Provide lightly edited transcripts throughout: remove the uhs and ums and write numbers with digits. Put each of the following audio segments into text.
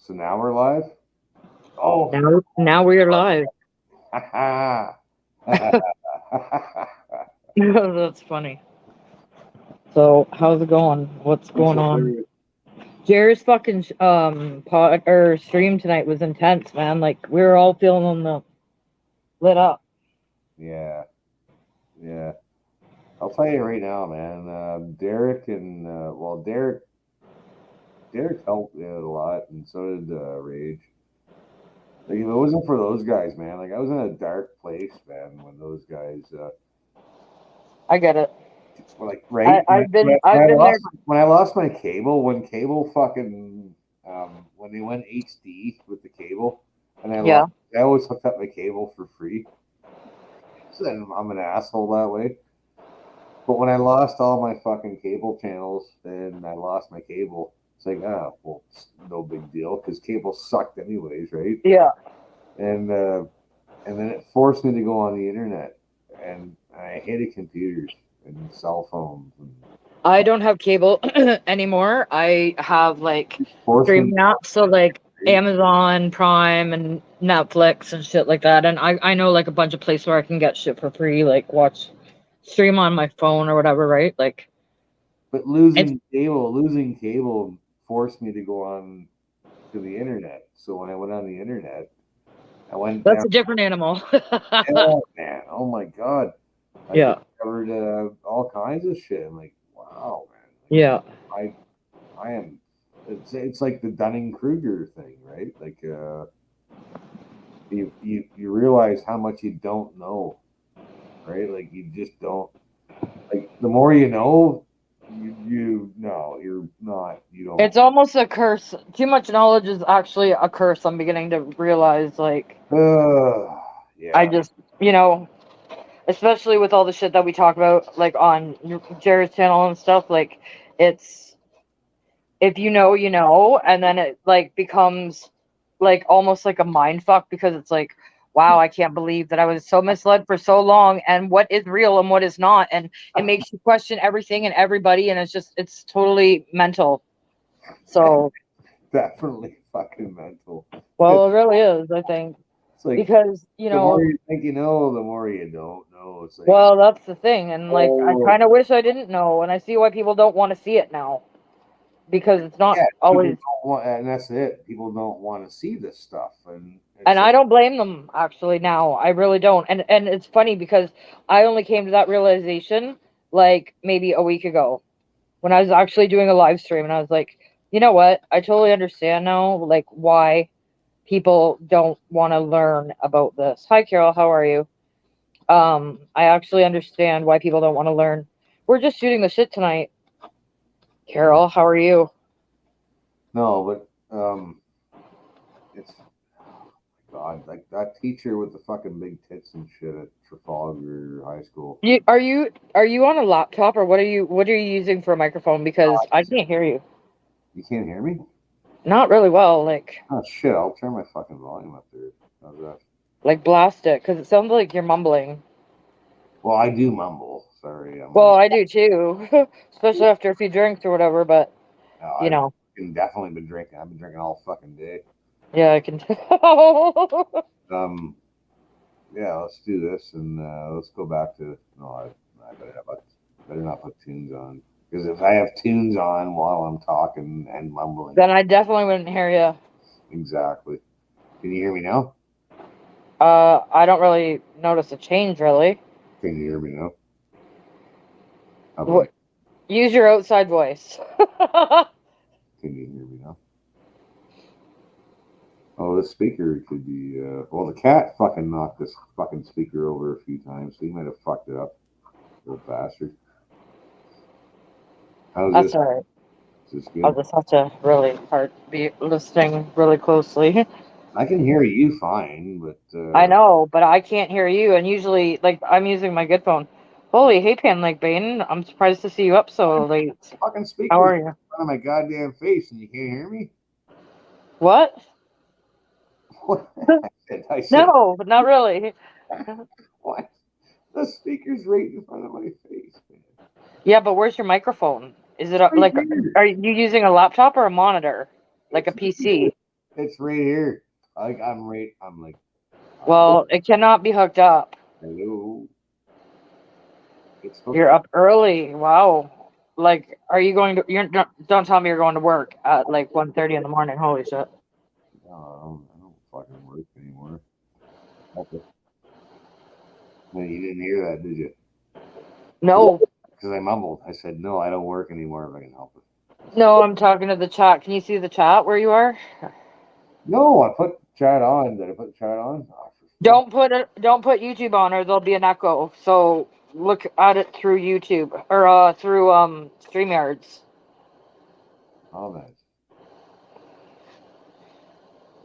So now we're live? Oh, Now we're live. haha. That's funny. So how's it going? What's going on? Jerry's fucking pod or stream tonight was intense, man. Like we were all feeling the lit up. Yeah, yeah. I'll tell you right now, man. Derek and Derek helped me out a lot, and so did Rage. Like, if it wasn't for those guys, man, like I was in a dark place, man, when those guys, I get it. like, right I've been there. when I lost my cable, when cable fucking, when they went HD with the cable, and Yeah. I always hooked up my cable for free. So I'm an asshole that way. But when I lost all my fucking cable channels and I lost my cable, it's like, well, it's no big deal because cable sucked anyways, right? Yeah. And and then it forced me to go on the internet, and I hated computers and cell phones. And I don't have cable anymore. I have like forced me. streaming apps, so like Amazon Prime and Netflix and shit like that. And I know like a bunch of places where I can get shit for free, like watch stream on my phone or whatever, right? Like But it's losing cable forced me to go on to the internet. So when I went on the internet, I went that's down. a different animal. Oh man! Oh my god! I Yeah. discovered all kinds of shit. I'm like, wow, man! Yeah. Like, I am. It's like the Dunning Kruger thing, right? Like, you realize how much you don't know, right? Like, you just don't. Like, the more you know, you no, you're not. You don't. It's almost a curse. Too much knowledge is actually a curse. I'm beginning to realize, like, I Yeah. just, you know, especially with all the shit that we talk about, like, on Jared's channel and stuff, like, it's, if you know, you know, and then it, like, becomes, like, almost like a mind fuck because it's like, wow, I can't believe that I was so misled for so long and what is real and what is not. And it makes you question everything and everybody. And it's totally mental. So, Definitely fucking mental. well, it really is, I think, It's like because, the more you think you know, the more you don't know. It's like, well, that's the thing. And like, I oh kind of wish I didn't know. And I see why people don't want to see it now because it's not yeah, people always, don't want, and that's it. People don't want to see this stuff, and and it's like, I don't blame them actually now. I really don't. And it's funny because I only came to that realization like maybe a week ago when I was actually doing a live stream and I was like, you know what? I totally understand now like why people don't want to learn about this. Hi Carol, how are you? I actually understand why people don't want to learn. We're just shooting the shit tonight. Carol, how are you? no, but it's God, like that teacher with the fucking big tits and shit at Trafalgar High School. Are you on a laptop or what are you using for a microphone? Because I can't hear you. You can't hear me? Not really well. Oh shit! I'll turn my fucking volume up there. How's that? Like blast it, because it sounds like you're mumbling. Well, I do mumble. Sorry, Well, I do too, especially after a few drinks or whatever. But you I've know, definitely been drinking. I've been drinking all fucking day. yeah, I can tell. Um, yeah, let's do this and let's go back to. No, I better not put tunes on because if I have tunes on while I'm talking and mumbling, Then I definitely wouldn't hear you. exactly. Can you hear me now? I don't really notice a change really. Can you hear me now? How about Use your outside voice. can you hear me now? Oh, this speaker could be. Well, the cat fucking knocked this fucking speaker over a few times, so he might have fucked it up, little bastard. How's That's this? all right. Is this I'll good? just have to really hard be listening really closely. I can hear you fine, but I know, but I can't hear you. And usually, like, I'm using my good phone. Holy hey, Pan Lake Bane. I'm surprised to see you up so late. fucking How speaker's are in you? front of my goddamn face, and you can't hear me. What? What? I said, No, not really. what? The speaker's right in front of my face, man. Yeah, but where's your microphone? Is it It's right like, here. are you using a laptop or a monitor? Like a It's right here. PC? It's right here. I'm like, Well, it cannot be hooked up. hello. It's hooked You're up. up early. Wow. Like, are you going to? You're don't tell me you're going to work at like 1:30 in the morning. Holy shit. I don't fucking work anymore. Okay. No, you didn't hear that, did you? No, Because I mumbled. I said, no, I don't work anymore if I can help it. no, I'm talking to the chat. Can you see the chat where you are? No, I put chat on. Did I put chat on? Oh, Don't put it. Don't put YouTube on, or there'll be an echo. So look at it through YouTube or through StreamYards. comments.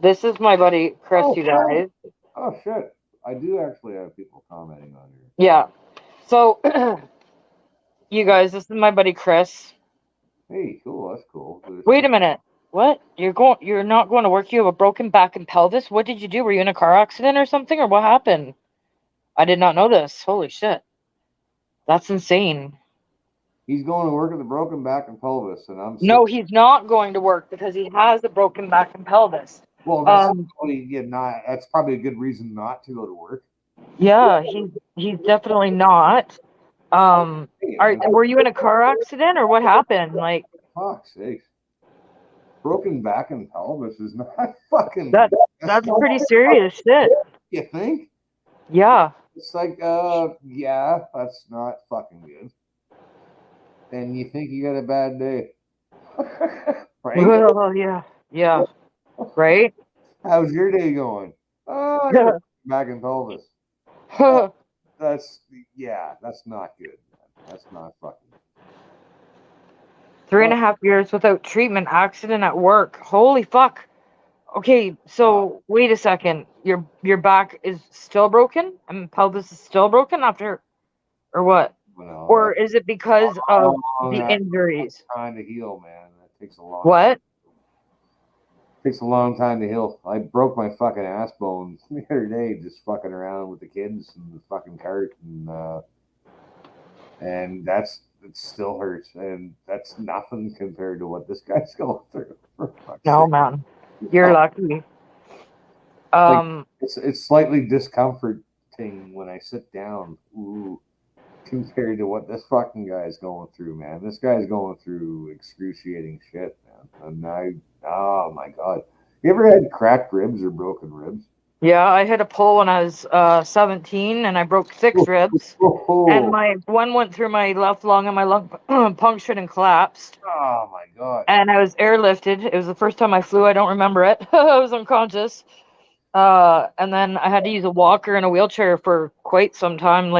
This is my buddy Chris. Oh, You guys. oh shit! I do actually have people commenting on here. Yeah. So you guys, this is my buddy Chris. Hey, cool. That's cool. Wait a minute. What? You're not going to work? You have a broken back and pelvis? What did you do? Were you in a car accident or something? Or what happened? I did not know this. Holy shit. That's insane. He's going to work at the broken back and pelvis, and I'm No, sitting. he's not going to work because he has a broken back and pelvis. Well, that's probably not. That's probably a good reason not to go to work. Yeah, he's definitely not. Were you in a car accident or what happened? Like, Fuck's sake. Broken back and pelvis is not fucking. That's pretty serious shit. You think? Yeah. It's like, yeah, that's not fucking good. And you think you got a bad day. Right? Well, yeah. Right? How's your day going? Oh, I got a back and pelvis. That's not good. That's not fucking good. 3.5 years without treatment, accident at work. Holy fuck. Okay, so wait a second. Your back is still broken and pelvis is still broken after, or what? Well, Or is it because of the that injuries? time to heal, man. That takes a long. What? Takes a long time to heal. I broke my fucking ass bone the other day just fucking around with the kids and the fucking cart, and it still hurts, and that's nothing compared to what this guy's going through. No, man, you're lucky. It's slightly discomforting when I sit down. Ooh, compared to what this fucking guy's going through, man. This guy's going through excruciating shit, man. And oh my god, you ever had cracked ribs or broken ribs? Yeah, I hit a pole when I was 17, and I broke 6 ribs. And my one went through my left lung, and my lung punctured and collapsed. Oh my god! And I was airlifted. It was the first time I flew. I don't remember it. I was unconscious. And then I had to use a walker and a wheelchair for quite some time.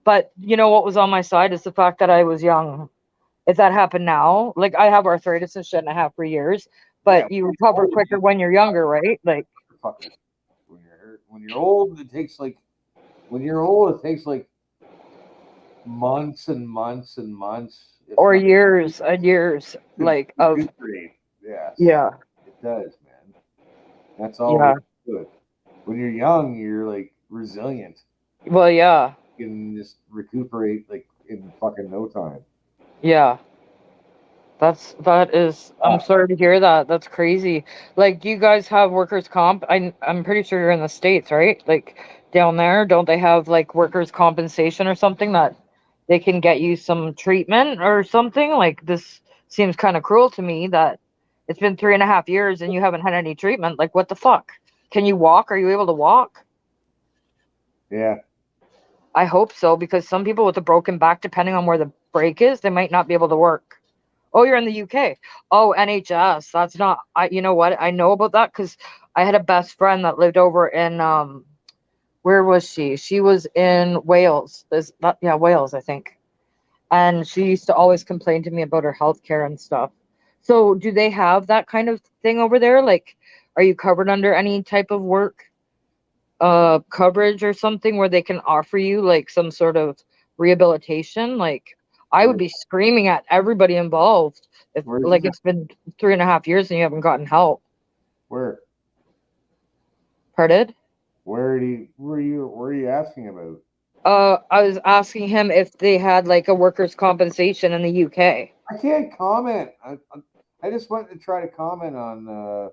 But you know what was on my side is the fact that I was young. If that happened now, like I have arthritis and shit, and I have for years. But you recover quicker when you're younger, right? Like when you're old, it takes like months and months and months, or years and years, like of yeah, it does, man. That's all. Yeah. Good. When you're young, you're like resilient. Well, yeah. You can just recuperate like in fucking no time. Yeah. That is. I'm sorry to hear that. That's crazy. Like, do you guys have workers' comp? I'm pretty sure you're in the States, right? Like down there, don't they have like workers' compensation or something that they can get you some treatment or something? Like, this seems kind of cruel to me that it's been 3.5 years and you haven't had any treatment. Like, what the fuck? Can you walk? Are you able to walk? Yeah. I hope so, because some people with a broken back, depending on where the break is, they might not be able to work. Oh, you're in the UK. Oh, NHS. That's not. You know what? I know about that because I had a best friend that lived over in where was she? She was in Wales. Wales, I think. And she used to always complain to me about her healthcare and stuff. So, do they have that kind of thing over there? Like, are you covered under any type of work coverage or something where they can offer you like some sort of rehabilitation? Like, I would be screaming at everybody involved if it's been 3.5 years and you haven't gotten help. Where? Pardon? Where are you asking about? I was asking him if they had like a workers' compensation in the UK. I can't comment. I just wanted to try to comment on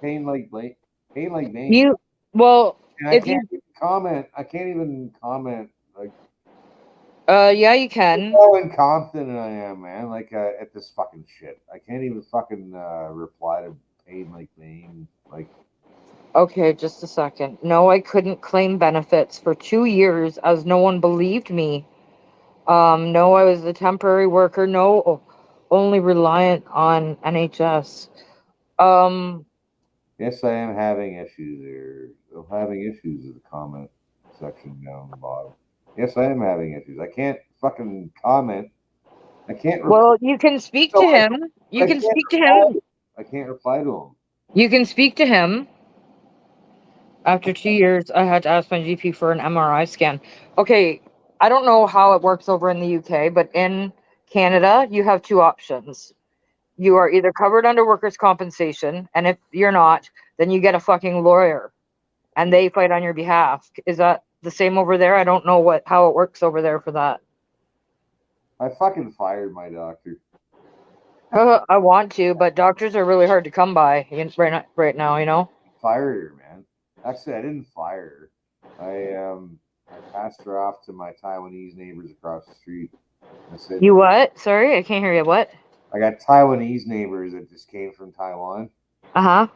pain like vein. You well, And I if you can't even comment. I can't even comment. Like yeah, you can. how incompetent I am, man. Like at this fucking shit. I can't even fucking reply to pain like vein. Like Okay, just a second. No, I couldn't claim benefits for 2 years as no one believed me. No, I was a temporary worker. No, only reliant on NHS. Um, yes, I am having issues here. I'm having issues with the comment section down the bottom. Yes, I am having issues. I can't fucking comment. I can't reply. well, you can speak So to him. You I can can't speak to reply. him. I can't reply to him. You can speak to him. After 2 years, I had to ask my GP for an MRI scan. Okay, I don't know how it works over in the UK, but in Canada, you have two options. You are either covered under workers' compensation, and if you're not, then you get a fucking lawyer and Yeah. they fight on your behalf. Is that the same over there? I don't know how it works over there for that. I fucking fired my doctor. I want to, but doctors are really hard to come by right now, you know? Fired her, man. Actually, I didn't fire her. I passed her off to my Taiwanese neighbors across the street. I said, You what? Sorry, I can't hear you. What? I got Taiwanese neighbors that just came from Taiwan, Uh-huh.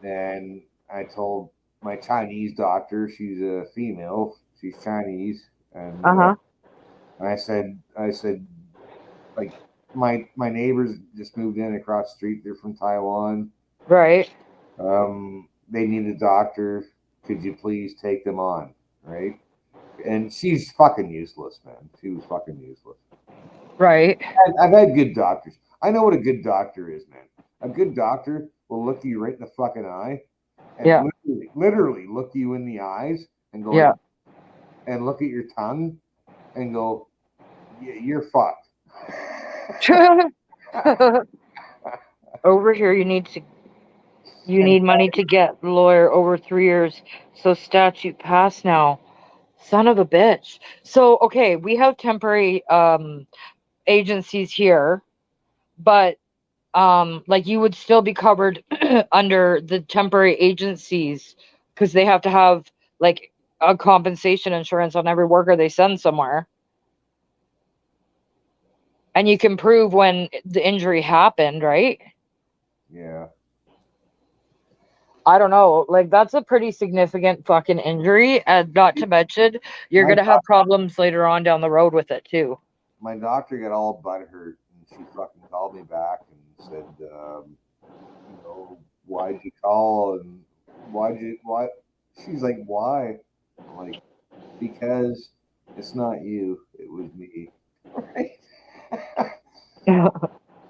and I told my Chinese doctor, she's a female, she's Chinese, and Uh-huh. I said, like my neighbors just moved in across the street. They're from Taiwan. Right. They need a doctor. Could you please take them on? Right? And she's fucking useless, man. She was fucking useless. Right. I've had good doctors. I know what a good doctor is, man. A good doctor will look you right in the fucking eye and Yeah. literally look you in the eyes and go, Yeah. and look at your tongue and go, you're fucked. Over here, you need money to get the lawyer over 3 years. So statute passed now. Son of a bitch. So okay, we have temporary agencies here, but like you would still be covered under the temporary agencies because they have to have like a compensation insurance on every worker they send somewhere. And you can prove when the injury happened, right? Yeah. I don't know. Like that's a pretty significant fucking injury, and not to mention you're My gonna have problems later on down the road with it too. my doctor got all butthurt and she fucking called me back and said, why'd you call and why? She's like, why? I'm like, because it's not you, it was me. Right?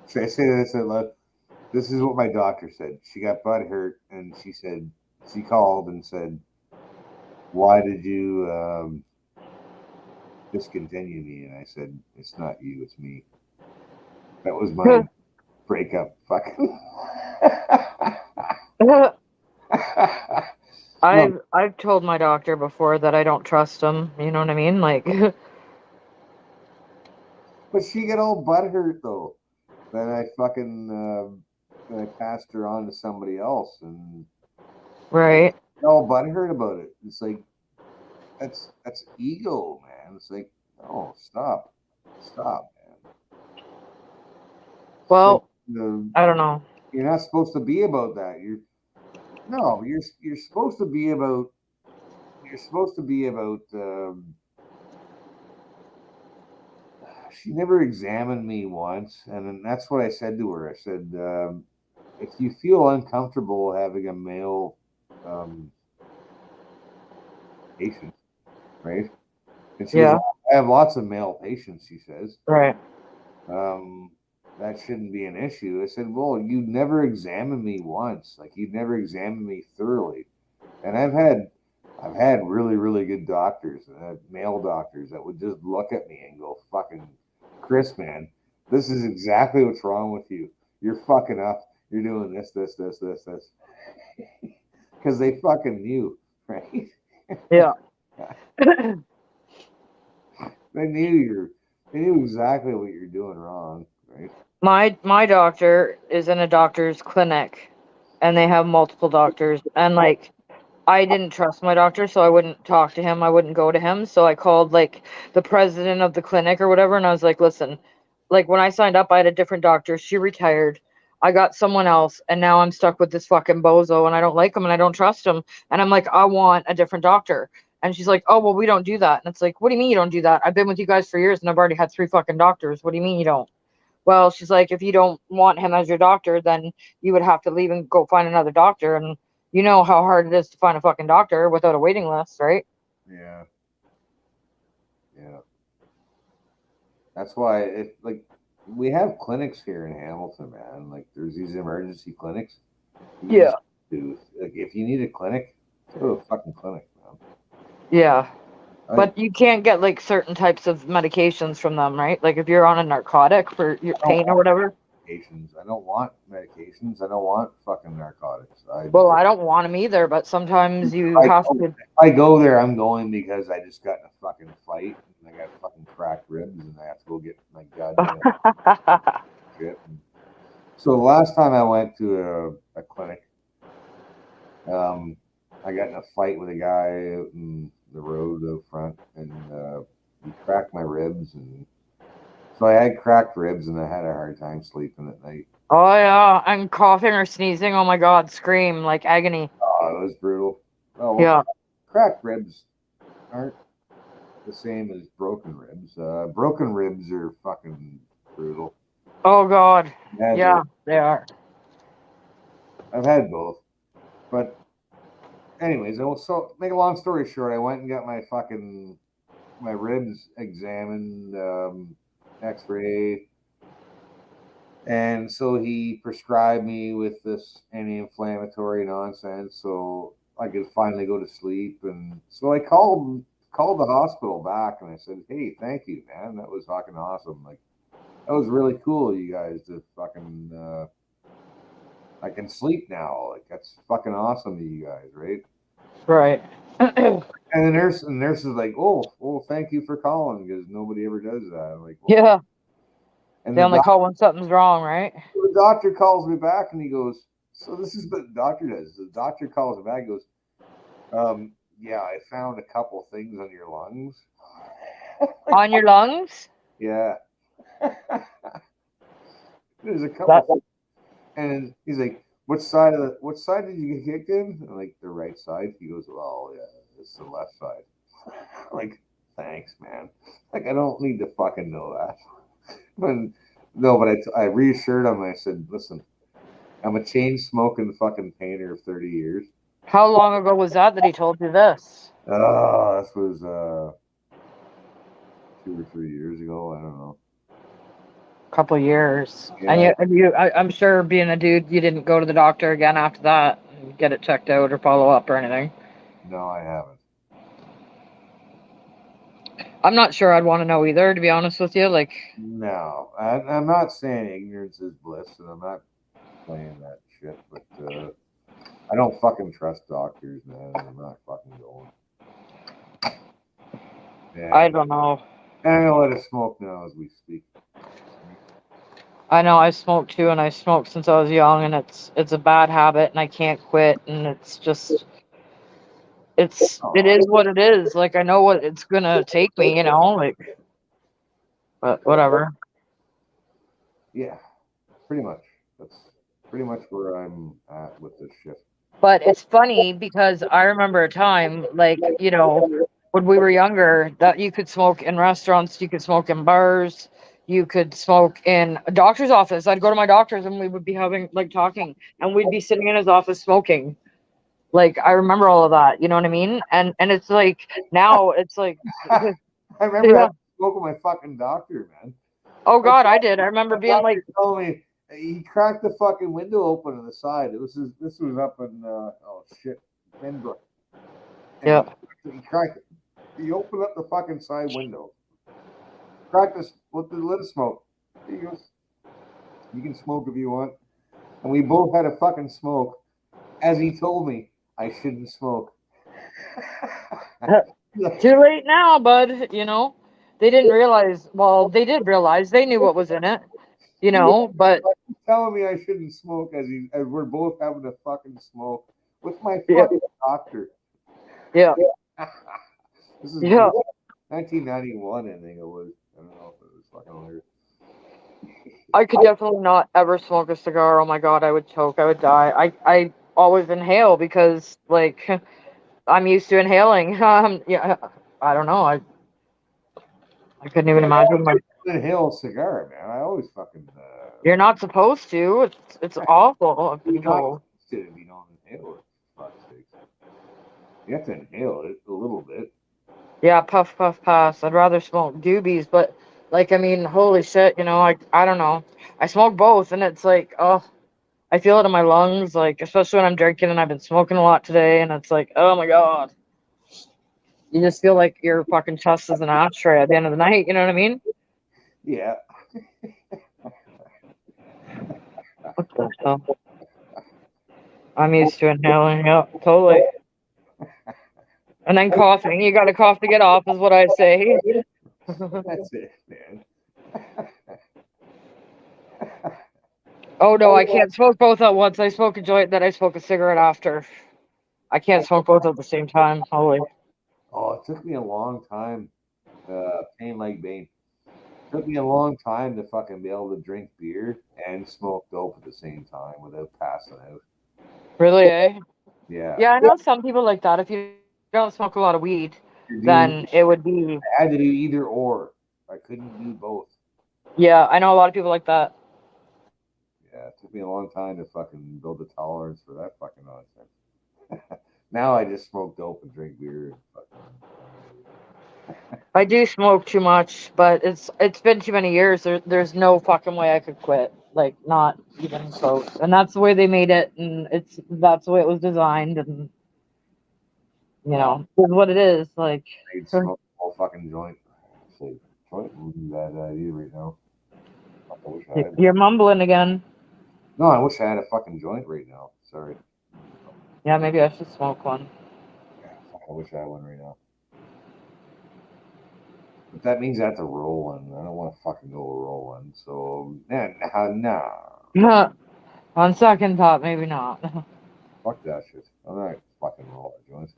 So I say this and look, this is what my doctor said. She got butthurt and she called and said, why did you discontinue me? And I said, it's not you, it's me. That was my breakup. Fucking. No, I've told my doctor before that I don't trust him. You know what I mean? Like, but she got all butthurt though. Then I fucking then I passed her on to somebody else and right? got all butthurt about it. It's like that's ego, man. It's like, no, stop, man. It's like, Well, I don't know. you're not supposed to be about that. You're supposed to be about she never examined me once, and then that's what I said to her. I said, if you feel uncomfortable having a male patient, right? And she goes, Yeah, I have lots of male patients, she says. right. That shouldn't be an issue. I said, well, you never examined me once. Like you've never examined me thoroughly. And I've had really, really good doctors, male doctors that would just look at me and go, fucking Chris, man, this is exactly what's wrong with you. You're fucking up. You're doing this. Because they fucking knew, right? Yeah. They knew exactly what you're doing wrong, right? My doctor is in a doctor's clinic, and they have multiple doctors. And like, I didn't trust my doctor, so I wouldn't talk to him. I wouldn't go to him. So I called like the president of the clinic or whatever, and I was like, listen, like when I signed up, I had a different doctor. She retired. I got someone else, and now I'm stuck with this fucking bozo, and I don't like him, and I don't trust him. And I'm like, I want a different doctor. And she's like, oh, well, we don't do that. And it's like, what do you mean you don't do that? I've been with you guys for years, and I've already had 3 fucking doctors. What do you mean you don't? Well, she's like, if you don't want him as your doctor, then you would have to leave and go find another doctor. And you know how hard it is to find a fucking doctor without a waiting list, right? Yeah. Yeah. That's why it like we have clinics here in Hamilton, man. Like there's these emergency clinics. You Yeah. just do like if you need a clinic, go to a fucking clinic, man. Yeah. Like, But you can't get like certain types of medications from them, right? Like if you're on a narcotic for your I don't pain or want whatever. medications. I don't want medications. I don't want fucking narcotics. Well, I don't want them either, but sometimes you I have go, to. I go there. I'm going because I just got in a fucking fight and I got fucking cracked ribs and I have to go get my goddamn shit. And so the last time I went to a clinic, I got in a fight with a guy out in the road out front, and he cracked my ribs, and so I had cracked ribs, and I had a hard time sleeping at night. Oh yeah, and coughing or sneezing. Oh my God, scream like agony. Oh, it was brutal. Oh, well, Yeah. cracked ribs aren't the same as broken ribs. Broken ribs are fucking brutal. Oh God. I've had Yeah, both. they are. I've had both, but anyways, so make a long story short, I went and got my ribs examined, X-ray, and so he prescribed me with this anti-inflammatory nonsense, so I could finally go to sleep. And so I called the hospital back, and I said, "Hey, thank you, man. That was fucking awesome. Like, that was really cool, you guys. To fucking, I can sleep now. Like, that's fucking awesome, to you guys, right?" Right. And the nurse is like, "Oh, well, thank you for calling because nobody ever does that." I'm like, well, Yeah. and They only call when something's wrong, right? the doctor calls me back and he goes, "So this is what the doctor does." The doctor calls me back and goes, "Yeah, I found a couple things on your lungs." On your lungs? Yeah. There's a couple, and he's like, what side did you get kicked in?" I'm like, "The right side." He goes, "Well, yeah, it's the left side." I'm like, thanks, man. Like, I don't need to fucking know that. But I reassured him. I said, "Listen, I'm a chain smoking fucking painter of 30 years." How long ago was that he told you this? This was 2 or 3 years ago. I don't know. Couple years. Yeah. And I'm sure being a dude, you didn't go to the doctor again after that and get it checked out or follow up or anything. No, I haven't. I'm not sure I'd want to know either, to be honest with you. Like, No, I'm not saying ignorance is bliss, and I'm not playing that shit. But I don't fucking trust doctors, man. I'm not fucking going. Yeah. I don't know. And I'm gonna let it smoke now as we speak. I know I smoke too, and I smoked since I was young, and it's a bad habit, and I can't quit, and it's just it is what it is. Like, I know what it's gonna take me, like, but whatever. Yeah, pretty much. That's pretty much where I'm at with this shit. But it's funny because I remember a time, like, when we were younger, that you could smoke in restaurants, you could smoke in bars, you could smoke in a doctor's office. I'd go to my doctor's and we would be having like talking, and we'd be sitting in his office smoking. Like, I remember all of that, you know what I mean? And it's like now it's like I remember having to smoke with my fucking doctor, man. Oh God, I did. I remember being like, telling me he cracked the fucking window open on the side. This was up in Benbrook. Yeah. He cracked it. He opened up the fucking side window. Cracked this with the lid of smoke. He goes, "You can smoke if you want." And we both had a fucking smoke. As he told me I shouldn't smoke. Too late now, bud. They didn't realize. Well, they did realize. They knew what was in it. But telling me I shouldn't smoke as we're both having a fucking smoke with my Yeah. fucking doctor. Yeah. This is Yeah. 1991, I think it was. I don't know if it was fucking hilarious. I could definitely not ever smoke a cigar. Oh my god, I would choke. I would die. I always inhale because like I'm used to inhaling. Yeah, I don't know. I couldn't even imagine. Inhale a cigar, man. I always fucking. You're not supposed to. It's awful. I've been You're not told. used to it if you don't inhale it. For fuck's sake. You have to inhale it a little bit. Yeah, puff puff pass. I'd rather smoke doobies, but like I mean, holy shit, you know, I don't know. I smoke both, and it's like, oh, I feel it in my lungs, like especially when I'm drinking, and I've been smoking a lot today, and it's like, oh my god. You just feel like your fucking chest is an ashtray at the end of the night. You know what I mean? Yeah. What the hell? I'm used to inhaling. Yeah, totally. And then coughing. You got to cough to get off, is what I say. That's it, man. Oh no, I can't smoke both at once. I smoke a joint, then I smoke a cigarette after. I can't smoke both at the same time. Holy. Oh, it took me a long time. Pain like Bane. Took me a long time to fucking be able to drink beer and smoke dope at the same time without passing out. Really, eh? Yeah. Yeah, I know some people like that. If you don't smoke a lot of weed, Dude, then it would be. I had to do either or. I couldn't do both. Yeah, I know a lot of people like that. Yeah, it took me a long time to fucking build the tolerance for that fucking nonsense. Now I just smoke dope and drink beer. And fucking... I do smoke too much, but it's been too many years. There's no fucking way I could quit. Like not even close. And that's the way they made it, and that's the way it was designed, and you know, is what it is. Like I'd smoke a whole fucking joint. Actually, joint wouldn't be a bad idea right now. I wish I had. you're mumbling again. No, I wish I had a fucking joint right now. Sorry. Yeah, maybe I should smoke one. Yeah, fuck, I wish I had one right now. But that means I have to roll one. I don't want to fucking go roll one. So, nah. On second thought, maybe not. Fuck that shit. I'm not fucking roll a joint.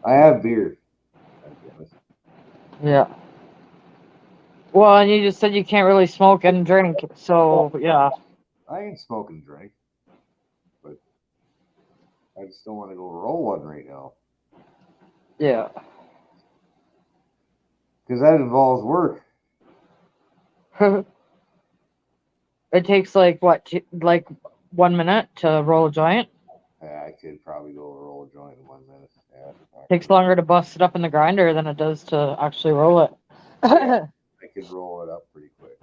I have beer. God damn it. Yeah. Well, and you just said you can't really smoke and drink, so yeah. I ain't smoking drink. But I just don't want to go roll one right now. Yeah. Because that involves work. It takes like what, like 1 minute to roll a joint? Yeah, I could probably go roll a joint in 1 minute. Yeah. Takes longer to bust it up in the grinder than it does to actually roll it. Yeah, I could roll it up pretty quick,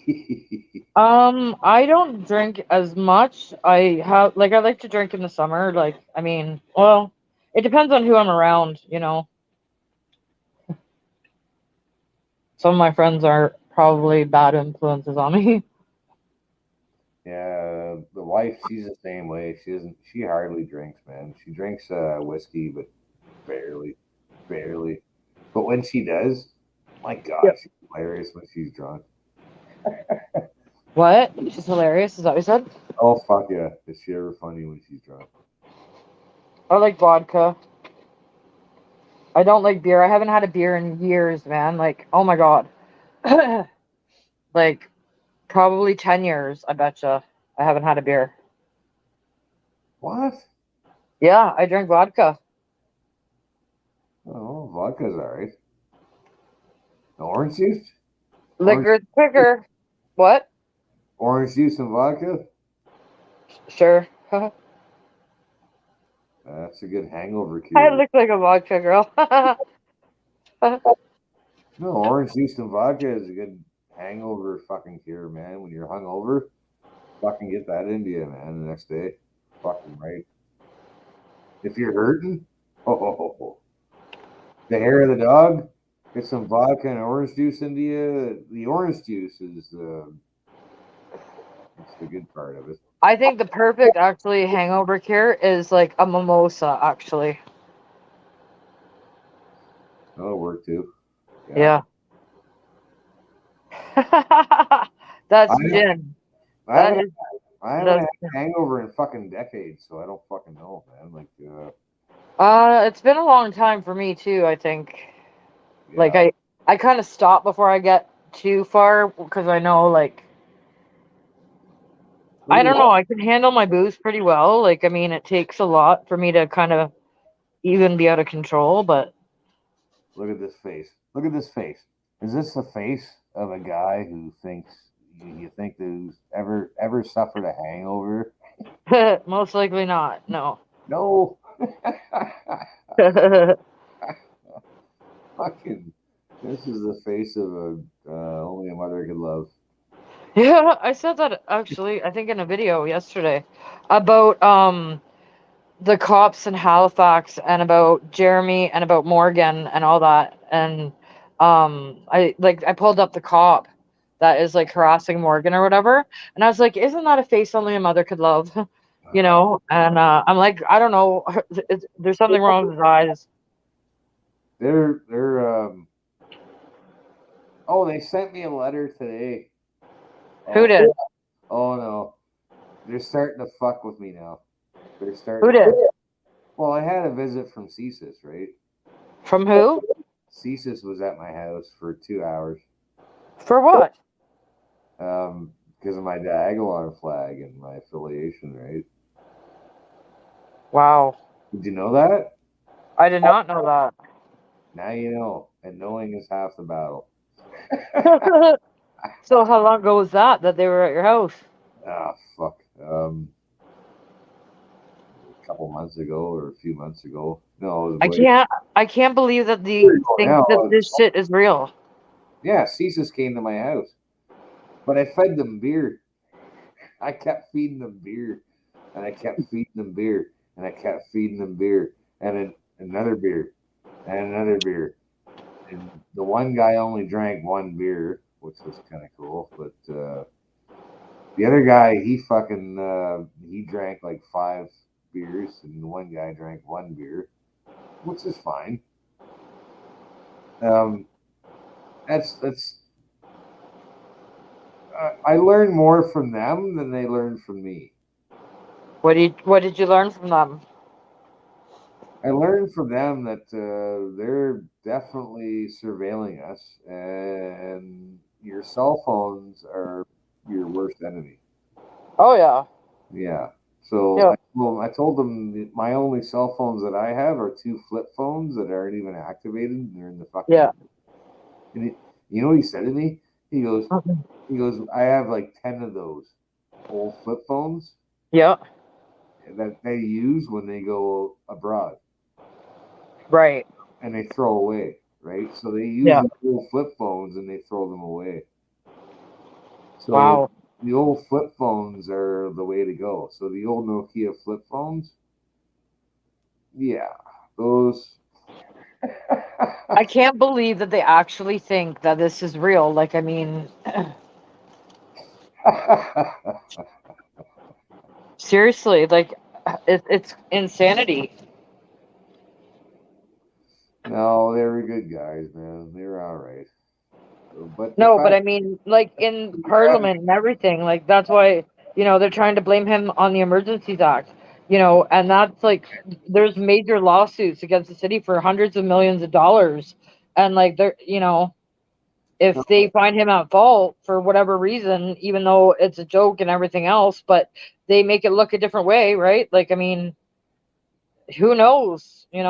actually. I don't drink as much. I like to drink in the summer. Like, I mean, well, it depends on who I'm around, you know. Some of my friends are probably bad influences on me. Yeah, the wife, she's the same way. She hardly drinks, man. She drinks whiskey, but barely, barely. But when she does, my God, Yep. she's hilarious when she's drunk. What? She's hilarious. Is that what you said? Oh fuck yeah, is she ever funny when she's drunk? I like vodka. I don't like beer. I haven't had a beer in years, man. Like, oh my god. Like, probably 10 years, I betcha. I haven't had a beer. What? Yeah, I drink vodka. Oh, vodka's alright. Orange juice? Liquor's quicker. What? Orange juice and vodka? Sure. That's a good hangover I cure. look like a vodka girl. No, orange juice and vodka is a good hangover fucking cure, man. When you're hungover, fucking get that into you, man, the next day. Fucking right. If you're hurting, oh, the hair of the dog, get some vodka and orange juice into you. The orange juice is it's the good part of it. I think the perfect actually hangover cure is like a mimosa, actually. That'll work too. Yeah. That's I, gin. I That haven't is I haven't that's had a hangover in fucking decades, so I don't fucking know, man. Like, it's been a long time for me too, I think. Like yeah. I kind of stop before I get too far because I know like Look I at don't this. know, I can handle my booze pretty well. Like I mean, it takes a lot for me to kind of even be out of control, but Look at this face. Look at this face. Is this the face of a guy who thinks you think who's ever suffered a hangover? most likely not. No. No. Fucking. This is the face of a only a mother could love. Yeah, I said that actually, I think in a video yesterday about the cops in Halifax and about Jeremy and about Morgan and all that. And I pulled up the cop that is like harassing Morgan or whatever. And I was like, isn't that a face only a mother could love? You Uh, know? And I'm like, I don't know. There's something wrong with his eyes. they're. Oh, they sent me a letter today. Who Oh, did? oh no, they're starting to fuck with me now. They're Who starting. did? Well, I had a visit from CSIS, right? From who? CSIS was at my house for 2 hours For what? because of my Diagolon flag and my affiliation, right? Wow. Did you know that? I did not know Now you know, and knowing is half the battle. that. So how long ago was that they were at your house? Ah, fuck. A couple months ago or a few months ago. No, it was I way. can't I can't believe that the think Now, that this shit is real. yeah, CSIS came to my house, but I fed them beer. I kept feeding them beer, and I kept feeding them beer, and I kept feeding them beer, and then another beer, and another beer. And the one guy only drank one beer, which was kind of cool. But the other guy, he drank like 5 beers, and the one guy drank one beer, which is fine. Um, that's. I learned more from them than they learned from me. What did you learn from them? I learned from them that they're definitely surveilling us, and your cell phones are your worst enemy. Oh yeah. Yeah. So Yeah. I told them my only cell phones that I have are 2 flip phones that aren't even activated. They're in the fucking. Yeah. And you know what he said to me? He goes, Mhm. I have like 10 of those old flip phones Yeah. that they use when they go abroad Right. and they throw away, right? So they use Yeah. these old flip phones and they throw them away. So Wow. the old flip phones are the way to go. So the old Nokia flip phones, yeah, those. I can't believe that they actually think that this is real. Like I mean, seriously, like it's insanity. No, they were good guys, man. They were all right. But the No, but fact, I mean, like in the fact Parliament and everything, like that's why, they're trying to blame him on the Emergencies Act, and that's like there's major lawsuits against the city for hundreds of millions of dollars. And like if they find him at fault for whatever reason, even though it's a joke and everything else, but they make it look a different way, right? Like, I mean, who knows, I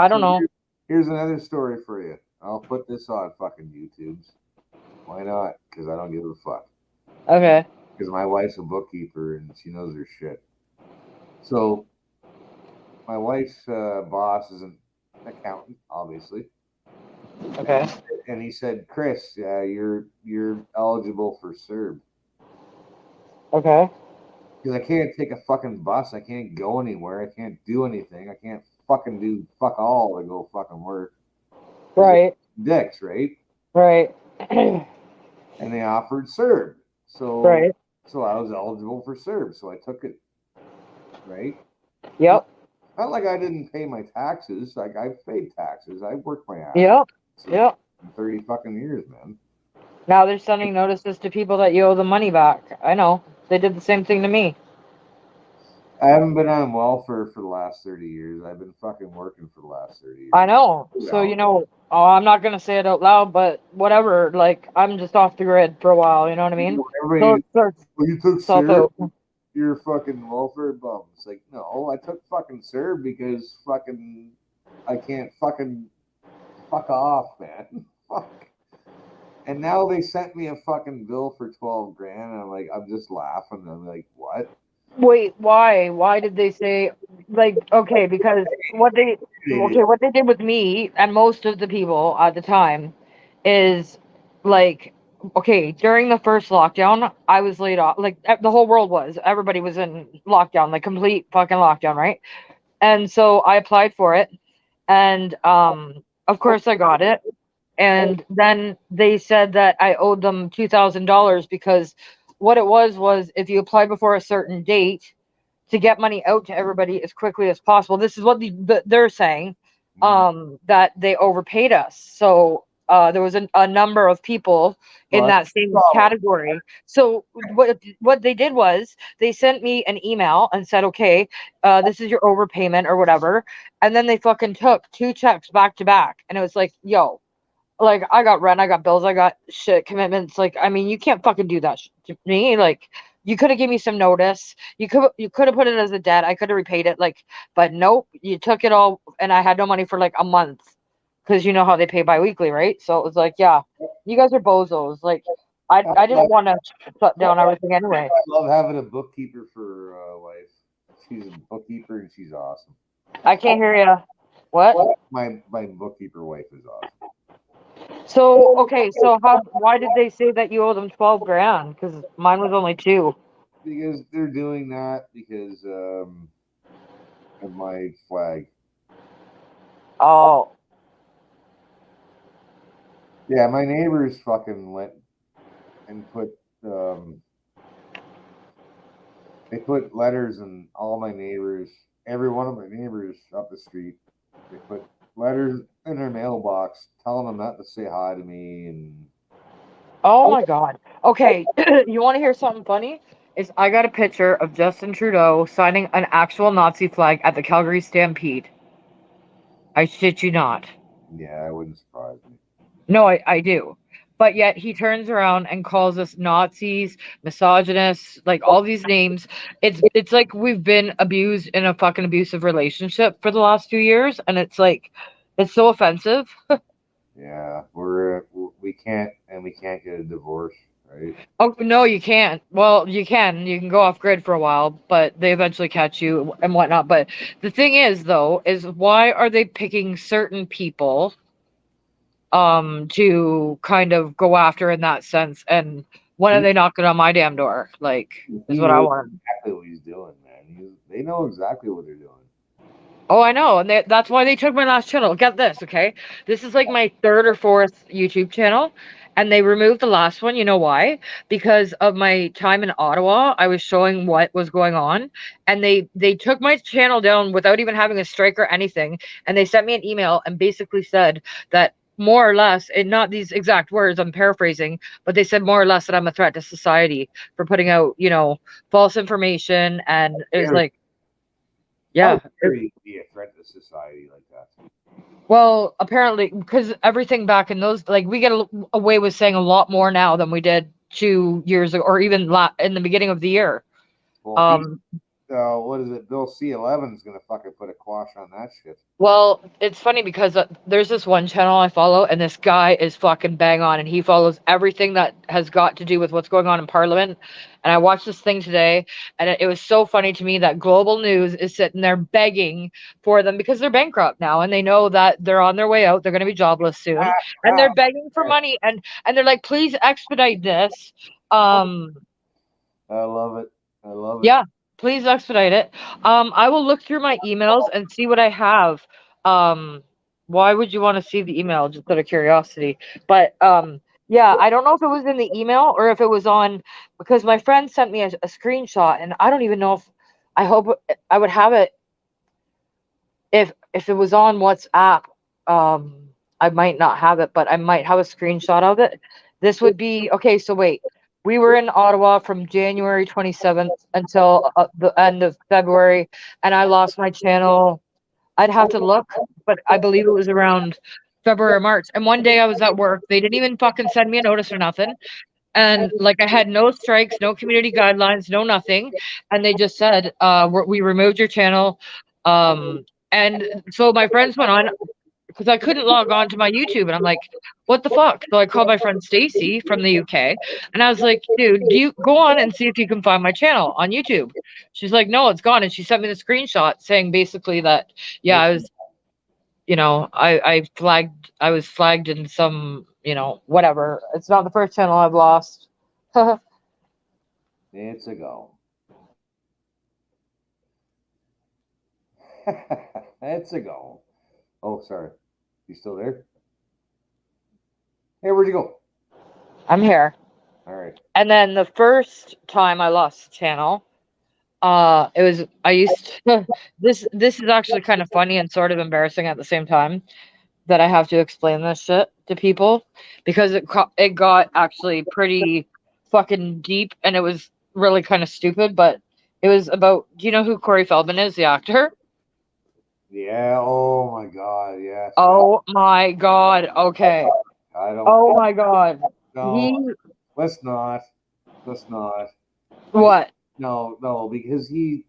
don't so know. here's another story for you. I'll put this on fucking YouTube's. Why not? Because I don't give a fuck. Okay. Because my wife's a bookkeeper and she knows her shit. So my wife's boss is an accountant, obviously, Okay. and he said, "Chris, you're eligible for CERB Okay. because I can't take a fucking bus. I can't go anywhere. I can't do anything. I can't fucking do fuck all to go fucking work because Right. they're dicks, right?" Right. And they offered CERB, so Right. I was eligible for CERB, so I took it, right? Not, Yep. not like I didn't pay my taxes. Like I paid taxes. I worked my ass off Yep. for Yep. 30 fucking years, man. Now they're sending notices to people that you owe the money back. I know. They did the same thing to me. I haven't been on welfare for the last 30 years. I've been fucking working for the last 30 years. I know. So, Yeah. I'm not going to say it out loud, but whatever. Like, I'm just off the grid for a while. You know what I mean? So Everybody, it starts well, you took itself CERB, out. you're a fucking welfare bum. It's like, no, I took fucking CERB because fucking I can't fucking fuck off, man. Fuck. And now they sent me a fucking bill for 12 grand, and I'm just laughing. I'm like, what? Wait, why? Why did they say, like, okay, because what they did with me and most of the people at the time is like, okay, during the first lockdown, I was laid off. Like, the whole world was. Everybody was in lockdown, like complete fucking lockdown, right? And so I applied for it, and of course I got it. And then they said that I owed them $2,000 because what it was if you apply before a certain date to get money out to everybody as quickly as possible. This is what they're saying, that they overpaid us. So there was a number of people in But that same category. So what they did was they sent me an email and said, okay, this is your overpayment or whatever. And then they fucking took two checks back to back, and it was like, yo, like, I got rent, I got bills, I got shit commitments. Like, I mean, you can't fucking do that to me. Like, you could have given me some notice. You could have put it as a debt. I could have repaid it. Like, but nope, you took it all, and I had no money for like a month because you know how they pay biweekly, right? So it was like, yeah, you guys are bozos. Like, I didn't want to shut down everything anyway. I love having a bookkeeper for wife. She's a bookkeeper and she's awesome. I can't hear you. What? My bookkeeper wife is awesome. So okay, so why did they say that you owe them 12 grand? Because mine was only two. Because they're doing that because of my flag. Oh, Yeah, my neighbors fucking went and put they put letters in all my neighbors, every one of my neighbors up the street. They put letters in their mailbox telling them not to say hi to me and oh my God. Okay, you want to hear something funny? Is I got a picture of Justin Trudeau signing an actual Nazi flag at the Calgary Stampede. I shit you not. yeah, it wouldn't surprise me. No, I do. But yet he turns around and calls us Nazis, misogynists, like all these names. It's like we've been abused in a fucking abusive relationship for the last 2 years, and it's like it's so offensive. Yeah, we can't get a divorce, right? Oh no, you can't. Well, you can. You can go off grid for a while, but they eventually catch you and whatnot. But the thing is, though, is why are they picking certain people to kind of go after in that sense? And when are He, they knocking on my damn door? Like, is he what I knows want. exactly what he's doing, man. They know exactly what they're doing. Oh, I know, and that's why they took my last channel. Get this, okay? This is like my third or fourth YouTube channel, and they removed the last one. You know why? Because of my time in Ottawa, I was showing what was going on, and they took my channel down without even having a strike or anything, and they sent me an email and basically said that more or less, and not these exact words, I'm paraphrasing, but they said more or less that I'm a threat to society for putting out, false information, and it was Dare- like, How yeah. dare you be a threat to society like that? Well, apparently, because everything back in those, like, we get away with saying a lot more now than we did 2 years ago, or even in the beginning of the year. Well, Um, what is it? Bill C-11 is gonna fucking put a quash on that shit. well, it's funny because there's this one channel I follow, and this guy is fucking bang on, and he follows everything that has got to do with what's going on in Parliament. And I watched this thing today, and it was so funny to me that Global News is sitting there begging for them because they're bankrupt now, and they know that they're on their way out. They're going to be jobless soon, and they're begging for money, and they're like, please expedite this. I love it. I love it. Yeah, please expedite it. I will look through my emails and see what I have. Um, why would you want to see the email? Just out of curiosity. But yeah, I don't know if it was in the email or if it was on, because my friend sent me a screenshot, and I don't even know if I hope I would have it if it was on WhatsApp. I might not have it, but I might have a screenshot of it. This would be okay. So wait, we were in Ottawa from January 27th until the end of February, and I lost my channel. I'd have to look, but I believe it was around February or March. And one day I was at work. They didn't even fucking send me a notice or nothing. And like I had no strikes, no community guidelines, no nothing. And they just said, we removed your channel. And so my friends went on because I couldn't log on to my YouTube, and I'm like, what the fuck? So I called my friend Stacy from the UK, and I was like, dude, do you go on and see if you can find my channel on YouTube? She's like, no, it's gone, and she sent me the screenshot saying basically that, yeah, I was, I was flagged in some, whatever. It's not the first channel I've lost. It's a go. It's a go. Oh, sorry. You still there? Hey, where'd you go? I'm here. All right. And then the first time I lost the channel, it was I used to, this is actually kind of funny and sort of embarrassing at the same time that I have to explain this shit to people because it got actually pretty fucking deep, and it was really kind of stupid, but it was about, do you know who Corey Feldman is, the actor? Yeah. Oh my God. Yes. Oh my God. Okay. I don't. Oh my God. No. Let's not. Let's not. What? No, because he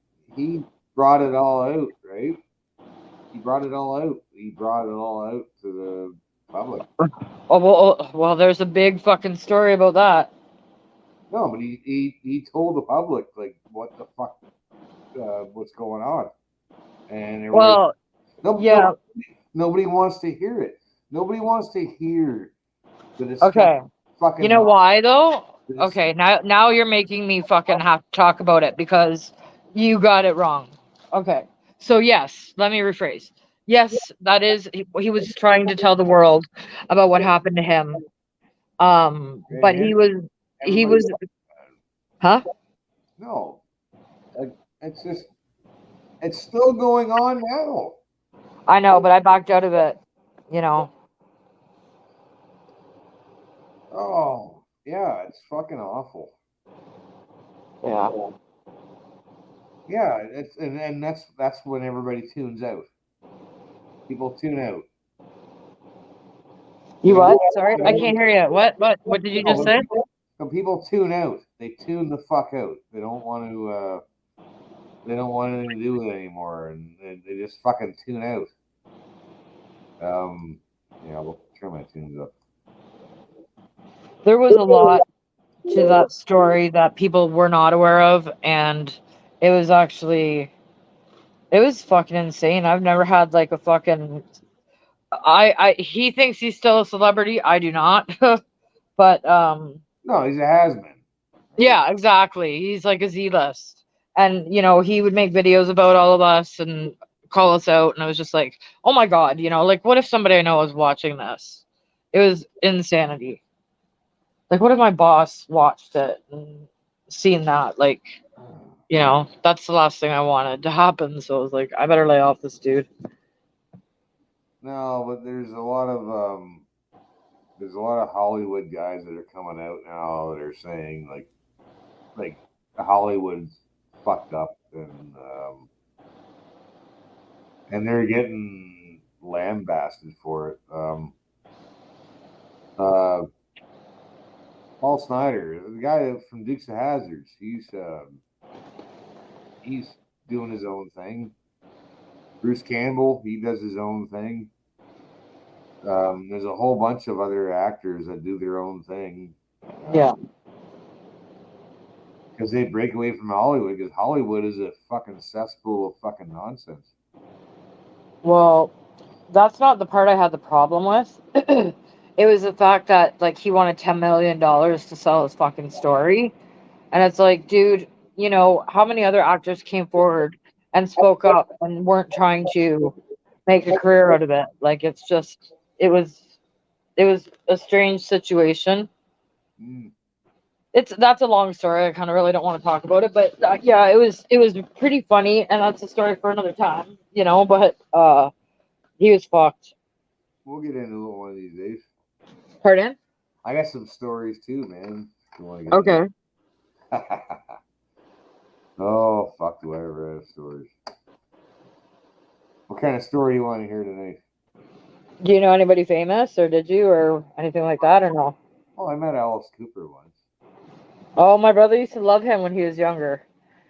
brought it all out, right? He brought it all out. He brought it all out to the public. Well, there's a big fucking story about that. No, but he told the public like what the fuck, what's going on, and Well, yeah. nobody wants to hear it. Nobody wants to hear the discussion. Okay. Fucking You know why though? this- Okay, now you're making me fucking have to talk about it because you got it wrong. Okay. So yes, let me rephrase. Yes, that is he was trying to tell the world about what happened to him. But he was everybody- huh? No, it's just it's still going on now. I know, but I backed out of it, you know. Oh yeah, it's fucking awful. Yeah. Yeah, it's and that's when everybody tunes out. People tune out. You what? Sorry, I can't hear you. What did you just say? So people tune out. They tune the fuck out. They don't want to. They don't want anything to do with it anymore, and they just fucking tune out. Yeah, we'll turn my tunes up. There was a lot to that story that people were not aware of, and it was actually it was fucking insane. I've never had like a fucking I he thinks he's still a celebrity. I do not. But No, he's a has-been. yeah, exactly. He's like a Z-list. And he would make videos about all of us and call us out, and I was just like, "Oh my God, like what if somebody I know was watching this?" It was insanity. Like what if my boss watched it and seen that? Like, that's the last thing I wanted to happen. So I was like, I better lay off this dude. No, but there's a lot of Hollywood guys that are coming out now that are saying like Hollywood's fucked up, and they're getting lambasted for it. Paul Snyder, the guy from Dukes of Hazzards, he's doing his own thing. Bruce Campbell, he does his own thing. There's a whole bunch of other actors that do their own thing. Yeah. Because they break away from Hollywood, because Hollywood is a fucking cesspool of fucking nonsense. Well, that's not the part I had the problem with. It was the fact that like he wanted $10 million to sell his fucking story. And it's like, dude, how many other actors came forward and spoke up and weren't trying to make a career out of it? Like it's just it was a strange situation. That's a long story. I kind of really don't want to talk about it, but yeah, it was pretty funny, and that's a story for another time, but he was fucked. We'll get into it one of these days. Pardon? I got some stories too, man. You want to get Okay. Oh, fuck, do I ever have stories? What kind of story do you want to hear tonight? Do you know anybody famous, or did you, or anything like that, or no? Oh, I met Alice Cooper once. Oh, my brother used to love him when he was younger.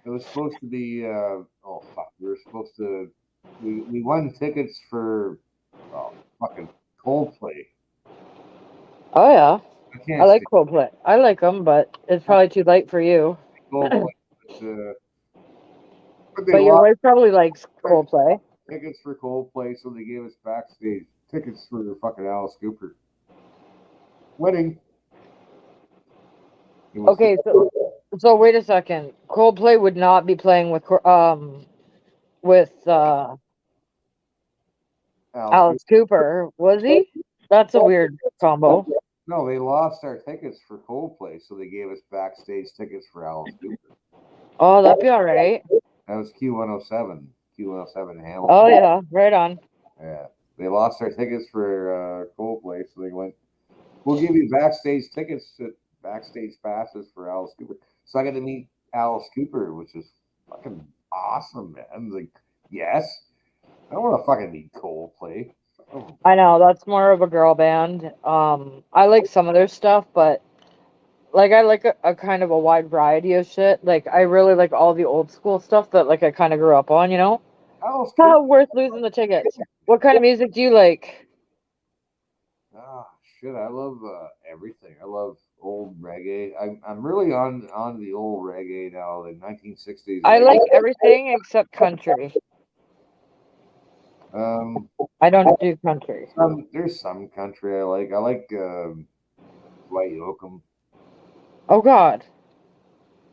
It was supposed to be, oh, fuck, we were supposed to, we won tickets for, oh, fucking Coldplay. Oh yeah, I I can't like stand Coldplay. I like them, but it's probably too late for you. Coldplay, but they But your lost wife probably likes Coldplay. tickets for Coldplay, so they gave us backstage tickets for fucking Alice Cooper wedding. It was Okay, so wait a second. Coldplay would not be playing with Alice Cooper. Alice Cooper, was he? That's a weird combo. No, they lost our tickets for Coldplay, so they gave us backstage tickets for Alice Cooper. Oh, that'd be all right. That was Q107, Q107 Hamilton. Oh yeah, right on. Yeah, they lost our tickets for Coldplay, so they went, "We'll give you backstage tickets, backstage passes for Alice Cooper." So I got to meet Alice Cooper, which is fucking awesome, man. I was like, yes, I don't want to fucking meet Coldplay. Oh, I know that's more of a girl band. I like some of their stuff, but like I like a kind of a wide variety of shit. Like I really like all the old school stuff that like I kind of grew up on. You know, Alice Cooper. how worth losing the tickets. What kind of music do you like? Ah, shit, I love everything. I love old reggae. I'm really on the old reggae now, the 1960s I reggae. like everything except country. Um, I don't do country. there's some country I like. I like Dwight Yoakam. Oh God,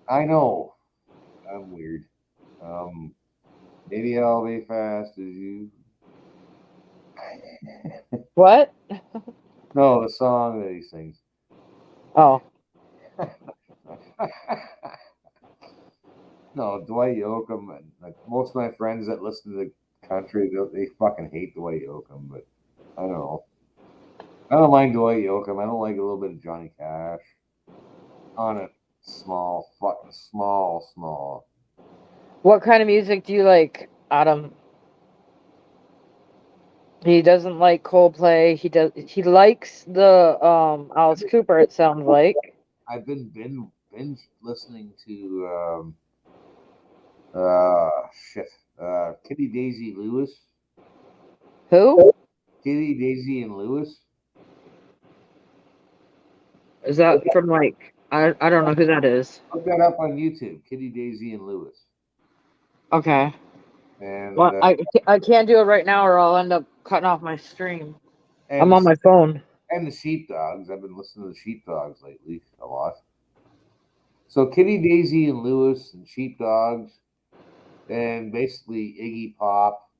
I know I'm weird. Um, maybe I'll be fast as you. what? No, the song that he sings. Oh, No, Dwight Yoakam. And, like, most of my friends that listen to the country, they fucking hate Dwight Yoakam. But I don't know. I don't mind Dwight Yoakam. I don't like a little bit of Johnny Cash. On a fucking small. what kind of music do you like, Adam? He doesn't like Coldplay. He does. He likes the Alice Cooper. It sounds like. I've been binge listening to shit. Kitty Daisy Lewis. Who Kitty Daisy and Lewis. is that from? Like I don't know who that is. Look that up on YouTube. Kitty Daisy and Lewis. Okay. And Well, I can't do it right now, or I'll end up cutting off my stream. I'm and on my phone. and the Sheepdogs. I've been listening to the Sheepdogs lately a lot. So Kitty Daisy and Lewis and Sheepdogs, and basically Iggy Pop.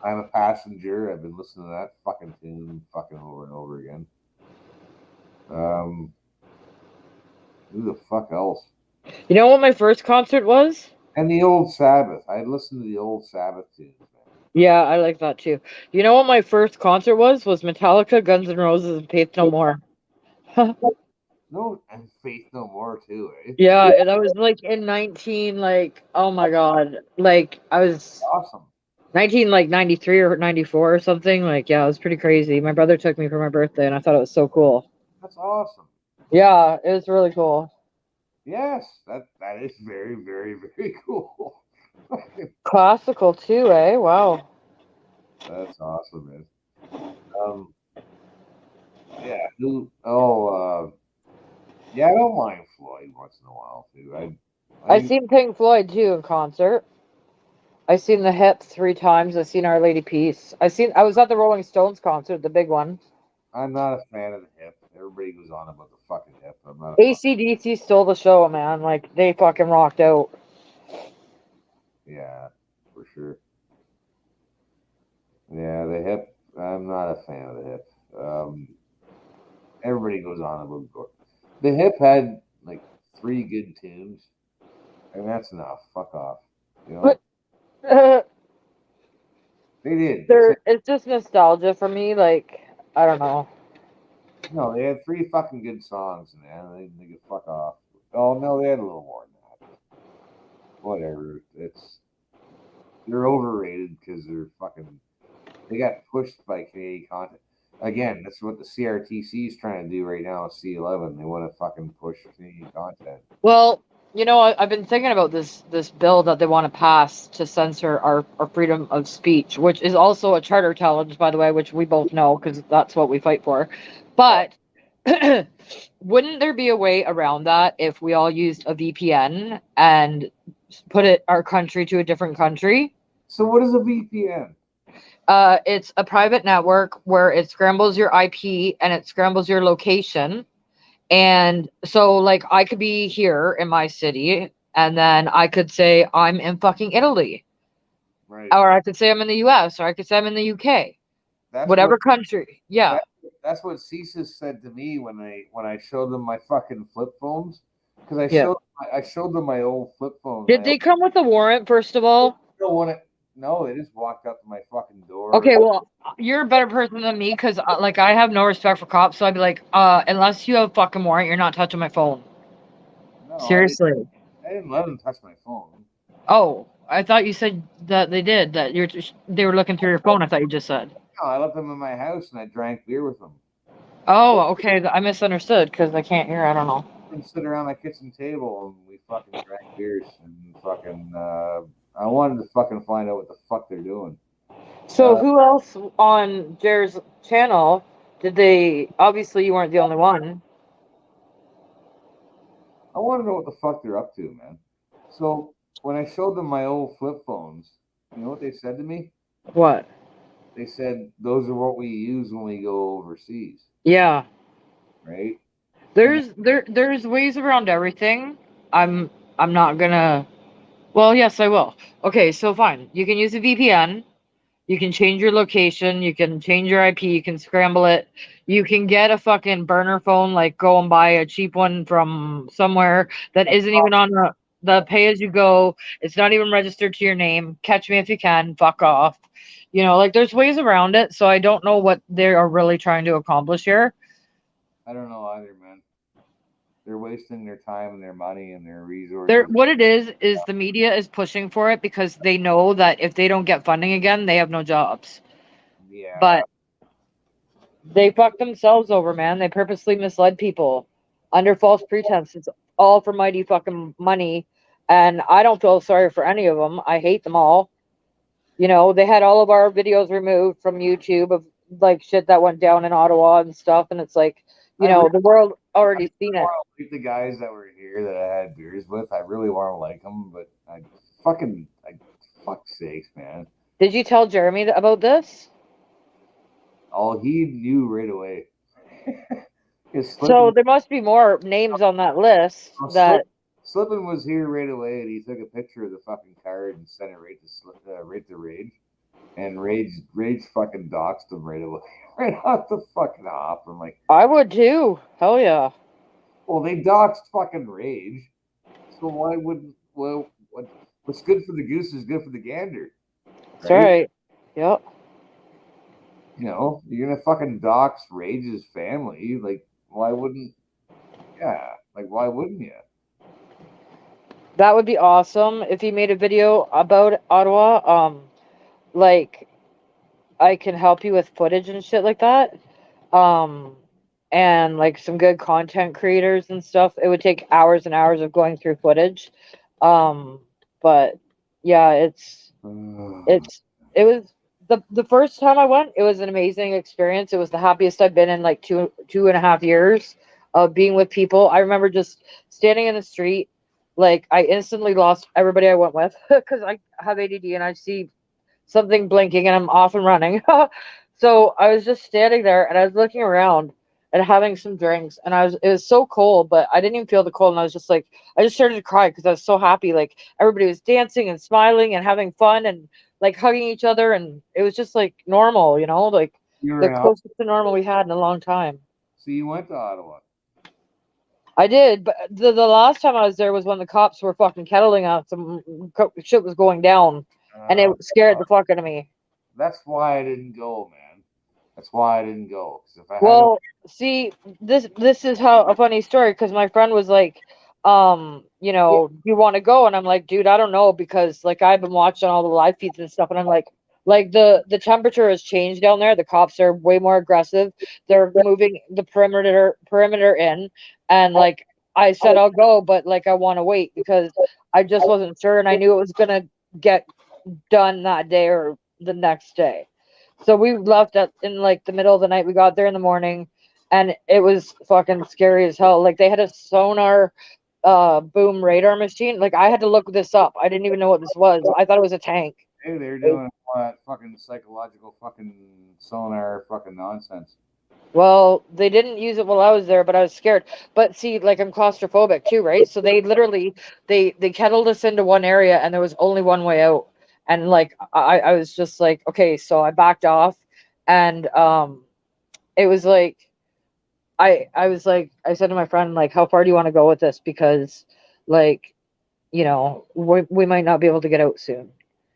I'm a Passenger. I've been listening to that fucking tune fucking over and over again. Who the fuck else? You know what my first concert was? And the old Sabbath. I listened to the old Sabbath tunes, man. Yeah, I like that too. You know what my first concert was? Was Metallica, Guns N' Roses, and Faith No More. No, and Faith No More too, eh? Yeah, and that was like in 19 like oh my god. Like I was Awesome. 19 like 93 or 94 or something. Like yeah, it was pretty crazy. My brother took me for my birthday and I thought it was so cool. That's awesome. Yeah, it was really cool. Yes, that is very, very, very cool. Classical too, eh? Wow. That's awesome, man. Yeah, who? Oh, yeah, I don't mind Floyd once in a while too. I seen Pink Floyd too in concert. I seen the Hip 3 times. I seen Our Lady Peace. I was at the Rolling Stones concert, the big one. I'm not a fan of the Hip. Everybody goes on about the fucking Hip. I'm not. AC/DC stole the show, man. Like they fucking rocked out. Yeah, for sure. Yeah, the Hip. I'm not a fan of the Hip. Everybody goes on about Gore. The Hip had like 3 good tunes, and that's enough. Fuck off. You know, they did. It's just nostalgia for me. Like I don't know. No, they had 3 fucking good songs, man. They could fuck off. Oh no, they had a little more than that. Whatever. They're overrated because they got pushed by Canadian content. Again, that's what the CRTC is trying to do right now with C11. They want to fucking push Canadian content. Well, I've been thinking about this bill that they want to pass to censor our freedom of speech, which is also a charter challenge, by the way, which we both know because that's what we fight for. But wouldn't there be a way around that if we all used a VPN and put our country to a different country? So what is a VPN? It's a private network where it scrambles your IP and it scrambles your location. And so, like, I could be here in my city, and then I could say I'm in fucking Italy. Right. Or I could say I'm in the US, or I could say I'm in the UK. Whatever country. Yeah. That's what CSIS said to me when I showed them my fucking flip phones. Because I showed them my old flip phone. Did they come with a warrant, first of all? No, they just walked up to my fucking door. Okay, well, you're a better person than me because, like, I have no respect for cops. So I'd be like, unless you have a fucking warrant, you're not touching my phone. No, seriously. I didn't let them touch my phone. Oh, I thought you said that they did. That they were looking through your phone. I thought you just said. No, I left them in my house and I drank beer with them. Oh, okay. I misunderstood because I can't hear. I don't know. And sit around my kitchen table and we fucking drank beers and fucking. I wanted to fucking find out what the fuck they're doing. So who else on Jared's channel did they? Obviously, you weren't the only one. I want to know what the fuck they're up to, man. So when I showed them my old flip phones, you know what they said to me? What? They said those are what we use when we go overseas. Yeah. Right. There's ways around everything. I'm not gonna. Well, yes, I will. Okay, so fine. You can use a VPN. You can change your location. You can change your IP. You can scramble it. You can get a fucking burner phone, like go and buy a cheap one from somewhere that isn't even on the pay as you go. It's not even registered to your name. Catch me if you can. Fuck off. Like there's ways around it. So I don't know what they are really trying to accomplish here. I don't know either, man. They're wasting their time and their money and their resources. What it is the media is pushing for it because they know that if they don't get funding again, they have no jobs. Yeah. But they fucked themselves over, man. They purposely misled people under false pretense. It's all for mighty fucking money. And I don't feel sorry for any of them. I hate them all. They had all of our videos removed from YouTube of like shit that went down in Ottawa and stuff. And it's like, the world already seen it. Like the guys that were here that I had beers with, I really want to like them, but fuck's sakes, man. Did you tell Jeremy about this? Oh, he knew right away. So there must be more names on that list that. Slippin was here right away, and he took a picture of the fucking card and sent it right to Rage, and Rage fucking doxed him right away, right off the fucking off. I'm like, I would too. Hell yeah. Well, they doxed fucking Rage, so why wouldn't? Well, what's good for the goose is good for the gander. Right? That's right. Yep. You're gonna fucking dox Rage's family. Like, why wouldn't? Yeah, like why wouldn't you? That would be awesome if he made a video about Ottawa. Like, I can help you with footage and shit like that. And like some good content creators and stuff. It would take hours and hours of going through footage. But yeah, it was the first time I went, it was an amazing experience. It was the happiest I've been in like two and a half years of being with people. I remember just standing in the street. Like, I instantly lost everybody I went with because I have ADD and I see something blinking and I'm off and running. So I was just standing there and I was looking around and having some drinks and it was so cold, but I didn't even feel the cold. And I was just like, I just started to cry because I was so happy. Like, everybody was dancing and smiling and having fun and like hugging each other. And it was just like normal, like the closest to normal we had in a long time. So you went to Ottawa? I did, but the last time I was there was when the cops were fucking kettling us. Some shit was going down, and it scared the fuck out of me. That's why I didn't go, man. That's why I didn't go. 'Cause if I had Well, see, this is how a funny story because my friend was like, do you want to go? And I'm like, dude, I don't know because like I've been watching all the live feeds and stuff, and I'm like the temperature has changed down there. The cops are way more aggressive. They're moving the perimeter in, and like I said, I'll go, but like I want to wait because I just wasn't sure, and I knew it was gonna get done that day or the next day. So we left at in like the middle of the night. We got there in the morning, and it was fucking scary as hell. Like they had a sonar boom radar machine. Like I had to look this up. I didn't even know what this was. I thought it was a tank. hey, they're doing all that fucking psychological fucking sonar fucking nonsense. Well, they didn't use it while I was there, but I was scared. But see, like I'm claustrophobic too, right? So they literally they kettled us into one area and there was only one way out. And like I was just like, okay, so I backed off and it was like I was like I said to my friend, like, how far do you want to go with this? Because like, we might not be able to get out soon.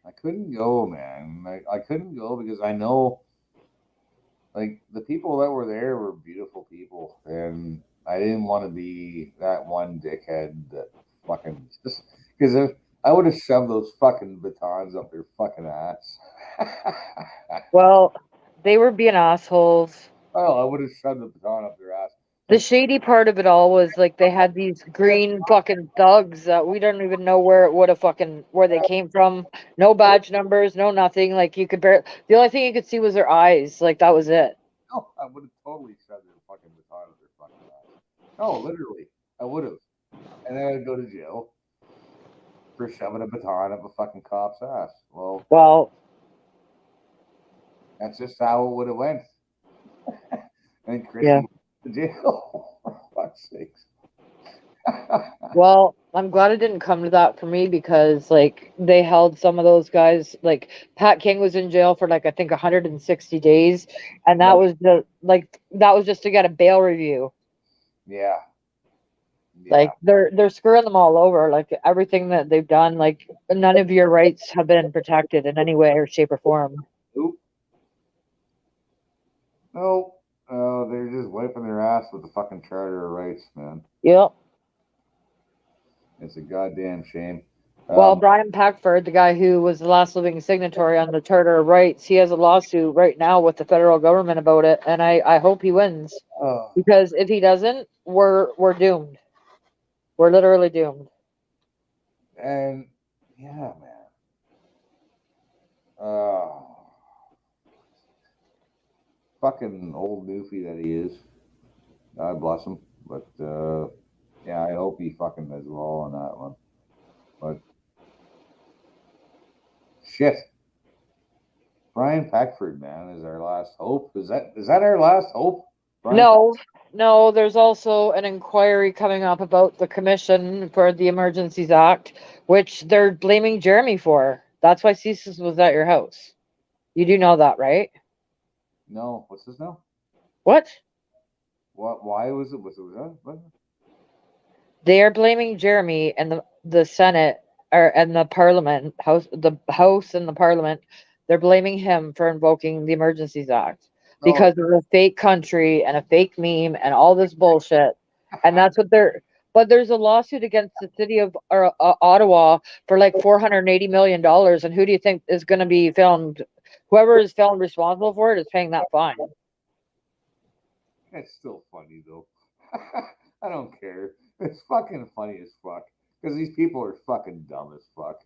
I couldn't go, man. I couldn't go because I know, like, the people that were there were beautiful people, and I didn't want to be that one dickhead that fucking just because I would have shoved those fucking batons up their fucking ass. Well, they were being assholes. Oh, I would have shoved the baton up their ass. The shady part of it all was like they had these green fucking thugs that we don't even know where it would have fucking where they came from. No badge numbers, no nothing. Like you could the only thing you could see was their eyes. Like that was it. No, I would have totally shoved their fucking baton up their fucking ass. No, literally, I would have, and then I'd go to jail for shoving a baton up a fucking cop's ass. Well, that's just how it would have went. And Chrissy yeah. went to jail. For fuck's sakes. Well, I'm glad it didn't come to that for me because like they held some of those guys like Pat King was in jail for like I think 160 days and that was that was just to get a bail review. Yeah. Like they're screwing them all over. Like everything that they've done, like none of your rights have been protected in any way or shape or form. Oop. No. Oh, they're just wiping their ass with the fucking Charter of Rights, man. Yep. It's a goddamn shame. Well, Brian Packford, the guy who was the last living signatory on the Charter of Rights, he has a lawsuit right now with the federal government about it, and I hope he wins because if he doesn't, we're doomed. We're literally doomed. And yeah, man. Fucking old doofy that he is. God bless him. But yeah, I hope he fucking does well on that one. But shit. Brian Peckford, man, is our last hope. Is that our last hope? Brian no, there's also an inquiry coming up about the Commission for the Emergencies Act, which they're blaming Jeremy for. That's why CSIS was at your house. You do know that, right? No. What's this now? What? What? Why was it? Was it what? They are blaming Jeremy and the Senate and the Parliament the House and the Parliament. They're blaming him for invoking the Emergencies Act because of a fake country and a fake meme and all this bullshit. And that's what they're. But there's a lawsuit against the city of Ottawa for like $480 million. And who do you think is going to be found? Whoever is found responsible for it is paying that fine. It's still funny though. I don't care. It's fucking funny as fuck because these people are fucking dumb as fuck.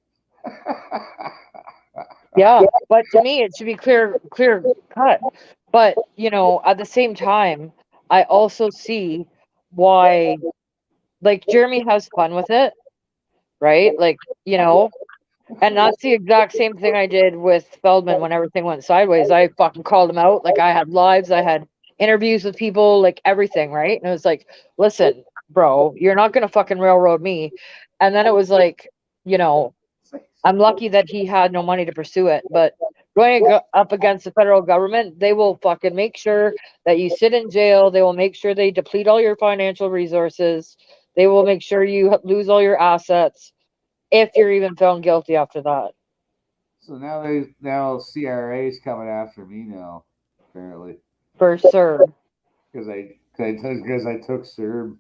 Yeah, but to me it should be clear cut. But at the same time, I also see why like Jeremy has fun with it, right? Like, and that's the exact same thing I did with Feldman when everything went sideways. I fucking called him out. Like I had lives, I had interviews with people, like everything, right? And it was like, listen, bro, you're not gonna fucking railroad me. And then it was like, I'm lucky that he had no money to pursue it, but going up against the federal government, they will fucking make sure that you sit in jail. They will make sure they deplete all your financial resources. They will make sure you lose all your assets if you're even found guilty after that. So now CRA is coming after me now. apparently. For sure. Because I took Serb.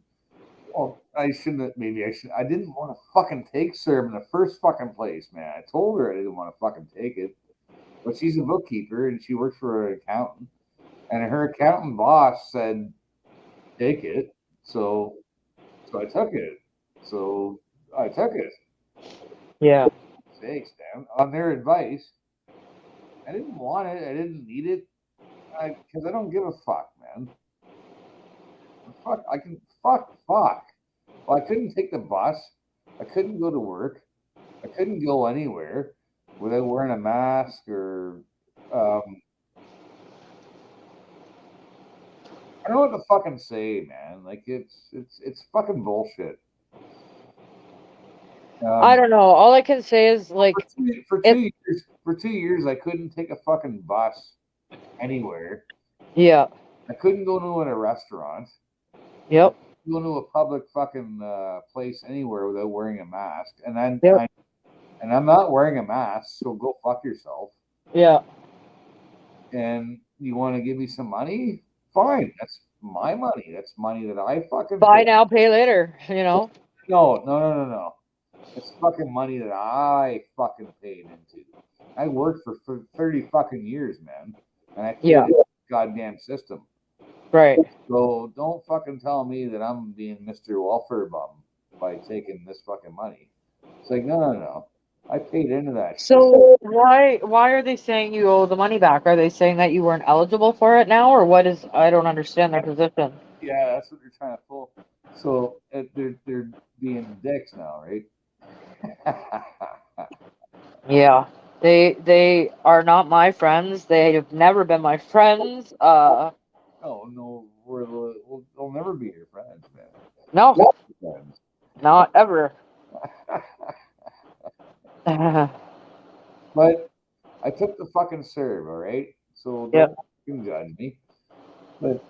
Well, I shouldn't have, maybe I should. I didn't want to fucking take Serb in the first fucking place, man. I told her I didn't want to fucking take it. But she's a bookkeeper and she works for an accountant. And her accountant boss said, take it. So I took it. So I took it. Yeah. Sakes, man. On their advice. I didn't want it. I didn't need it. Because I don't give a fuck, man. Fuck. Fuck. Well, I couldn't take the bus. I couldn't go to work. I couldn't go anywhere without wearing a mask or. I don't know what to fucking say, man. Like it's fucking bullshit. I don't know. All I can say is like for 2 years I couldn't take a fucking bus anywhere. Yeah. I couldn't go to a restaurant. Yep. Go to a public fucking place anywhere without wearing a mask, and I'm not wearing a mask, so go fuck yourself. Yeah. And you want to give me some money? Fine, that's my money. That's money that I fucking buy now, pay later. You know. No. It's fucking money that I fucking paid into. I worked for 30 fucking years, man, and I paid the goddamn system. Right. So don't fucking tell me that I'm being Mr. Welfare Bum by taking this fucking money. It's like, no. I paid into that. So shit. Why are they saying you owe the money back? Are they saying that you weren't eligible for it now, or what is? I don't understand their position. Yeah, that's what they're trying to pull. So they're being dicks now, right? Yeah. They are not my friends. They have never been my friends. Oh no, they'll never be your friends, man. No, not ever. But I took the fucking serve, all right. So don't fucking judge me. But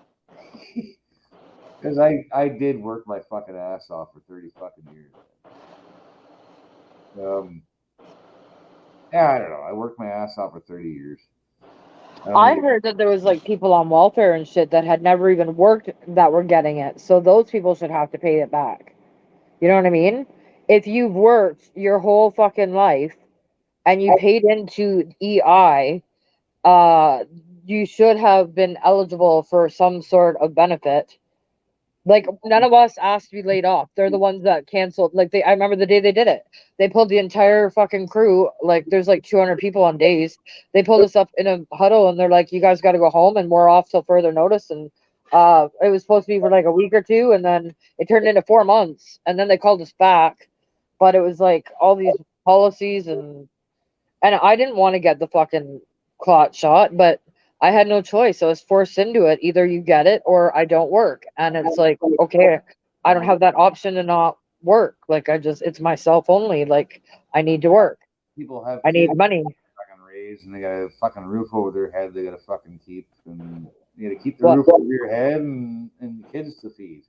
because I did work my fucking ass off for 30 fucking years. Yeah, I don't know. I worked my ass off for 30 years. I heard that there was like people on welfare and shit that had never even worked that were getting it. So those people should have to pay it back. You know what I mean? If you've worked your whole fucking life and you paid into EI, you should have been eligible for some sort of benefit. Like none of us asked to be laid off. They're the ones that canceled. Like I remember the day they did it. They pulled the entire fucking crew. Like there's like 200 people on days. They pulled us up in a huddle and they're like, "You guys got to go home and we're off till further notice." And it was supposed to be for like a week or two, and then it turned into 4 months. And then they called us back, but it was like all these policies and I didn't want to get the fucking clot shot, but I had no choice. I was forced into it. Either you get it or I don't work. And it's like, okay, I don't have that option to not work. Like it's myself only. Like I need to work. People have I need money. Fucking raised and they got a fucking roof over their head they gotta fucking keep, and you gotta keep the roof over your head and kids to feed.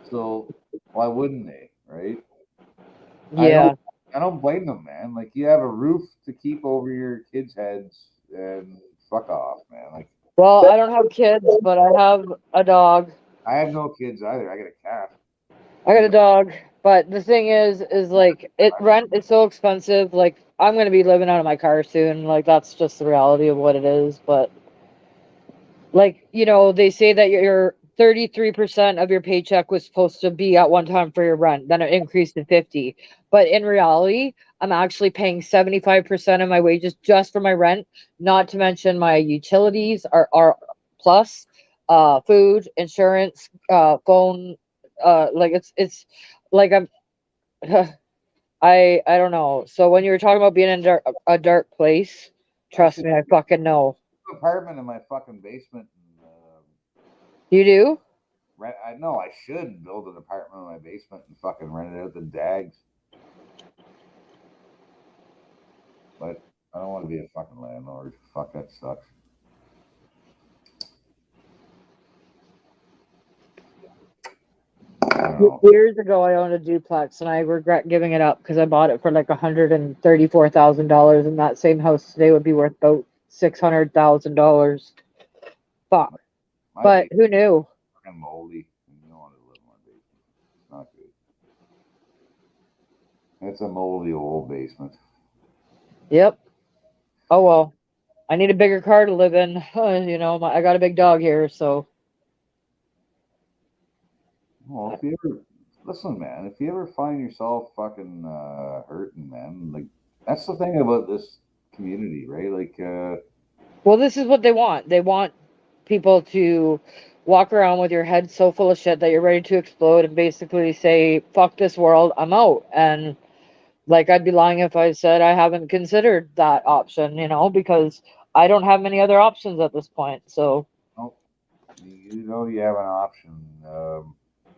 So why wouldn't they, right? Yeah. I don't blame them, man. Like you have a roof to keep over your kids' heads and fuck off, man. Like, well, I don't have kids, but I have a dog. I have no kids either. I got a cat. I got a dog, but the thing is like rent is so expensive. Like I'm gonna be living out of my car soon. Like that's just the reality of what it is. But like they say that your 33% of your paycheck was supposed to be at one time for your rent, then it increased to 50. But in reality, I'm actually paying 75% of my wages just for my rent, not to mention my utilities are plus food, insurance, phone, like it's like I'm I don't know. So when you were talking about being in a dark place, trust me, I fucking know. Apartment in my fucking basement. You do? I know I should build an apartment in my basement and fucking rent it out to dags. But I don't want to be a fucking landlord. Fuck, that sucks. Years ago, I owned a duplex, and I regret giving it up because I bought it for like $134,000, and that same house today would be worth about $600,000. Fuck. My But who basement's knew? fucking moldy. You don't want to live in my basement. It's not good. It's a moldy old basement. Yep. Oh well. I need a bigger car to live in. I got a big dog here, so Well, if you ever listen, man, if you ever find yourself fucking hurting, man, like that's the thing about this community, right? Like, well, this is what they want. They want people to walk around with your head so full of shit that you're ready to explode and basically say, "Fuck this world, I'm out." And like I'd be lying if I said I haven't considered that option, because I don't have many other options at this point. So, oh, you know, you have an option.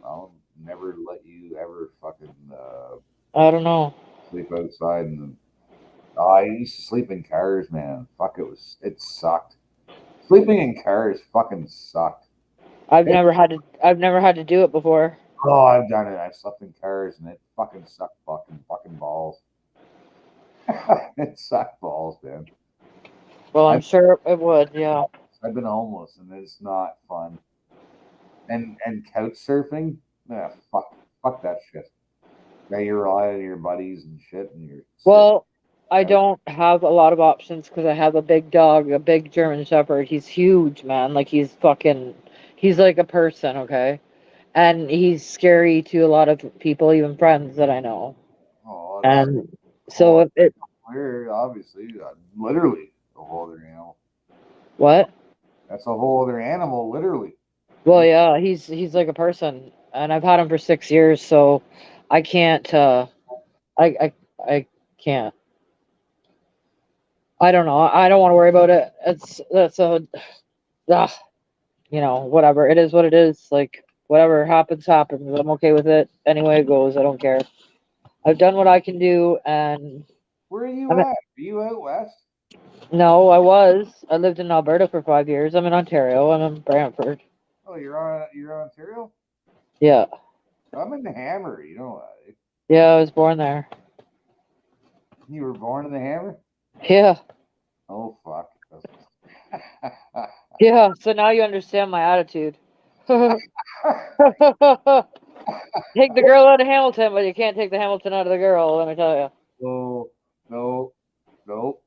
I'll never let you ever fucking I don't know. sleep outside. And oh, I used to sleep in cars, man. Fuck, it sucked. Sleeping in cars fucking sucked. It, I've never had to do it before. oh, I've done it. I've slept in cars, and it fucking sucked, fucking balls. It sucked balls, man. Well, I'm I've sure it would, yeah. I've been homeless, and it's not fun. And couch surfing, fuck that shit. Now you're relying on your buddies and shit, and you're surfing Well, I couch. don't have a lot of options because I have a big dog, a big German Shepherd. He's huge, man. Like he's like a person, okay? And he's scary to a lot of people, even friends that I know. Oh, that's And a whole so other if it, we're obviously literally a whole other animal. what? That's a whole other animal, literally. Well, yeah, he's like a person, and I've had him for 6 years, so I can't. I can't. I don't know. I don't want to worry about it. That's a, ugh, whatever. It is what it is. Like whatever happens, happens. I'm okay with it. Anyway it goes. I don't care. I've done what I can do, and Where are you I'm at? Are you out west? no, I was. I lived in Alberta for 5 years. I'm in Ontario. I'm in Brantford. Oh, you're on Ontario. Yeah, I'm in the Hammer. You know that. yeah. I was born there. You were born in the Hammer. Yeah, Oh fuck. yeah. So now you understand my attitude. Take the girl out of Hamilton, but you can't take the Hamilton out of the girl. Let me tell you. No, no, no.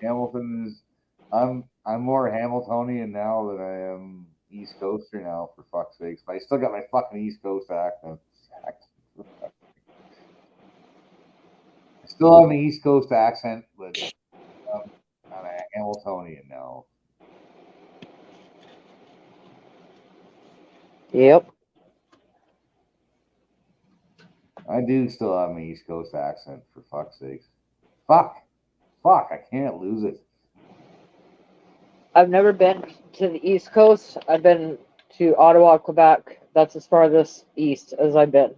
Hamilton is. I'm more Hamiltonian now than I am East Coaster now. For fuck's sakes, but I still got my fucking East Coast accent. I still have an East Coast accent, but I'm a Hamiltonian now. Yep. I do still have my East Coast accent. For fuck's sakes, fuck, I can't lose it. I've never been to the East Coast. I've been to Ottawa, Quebec. That's as farthest east as I've been.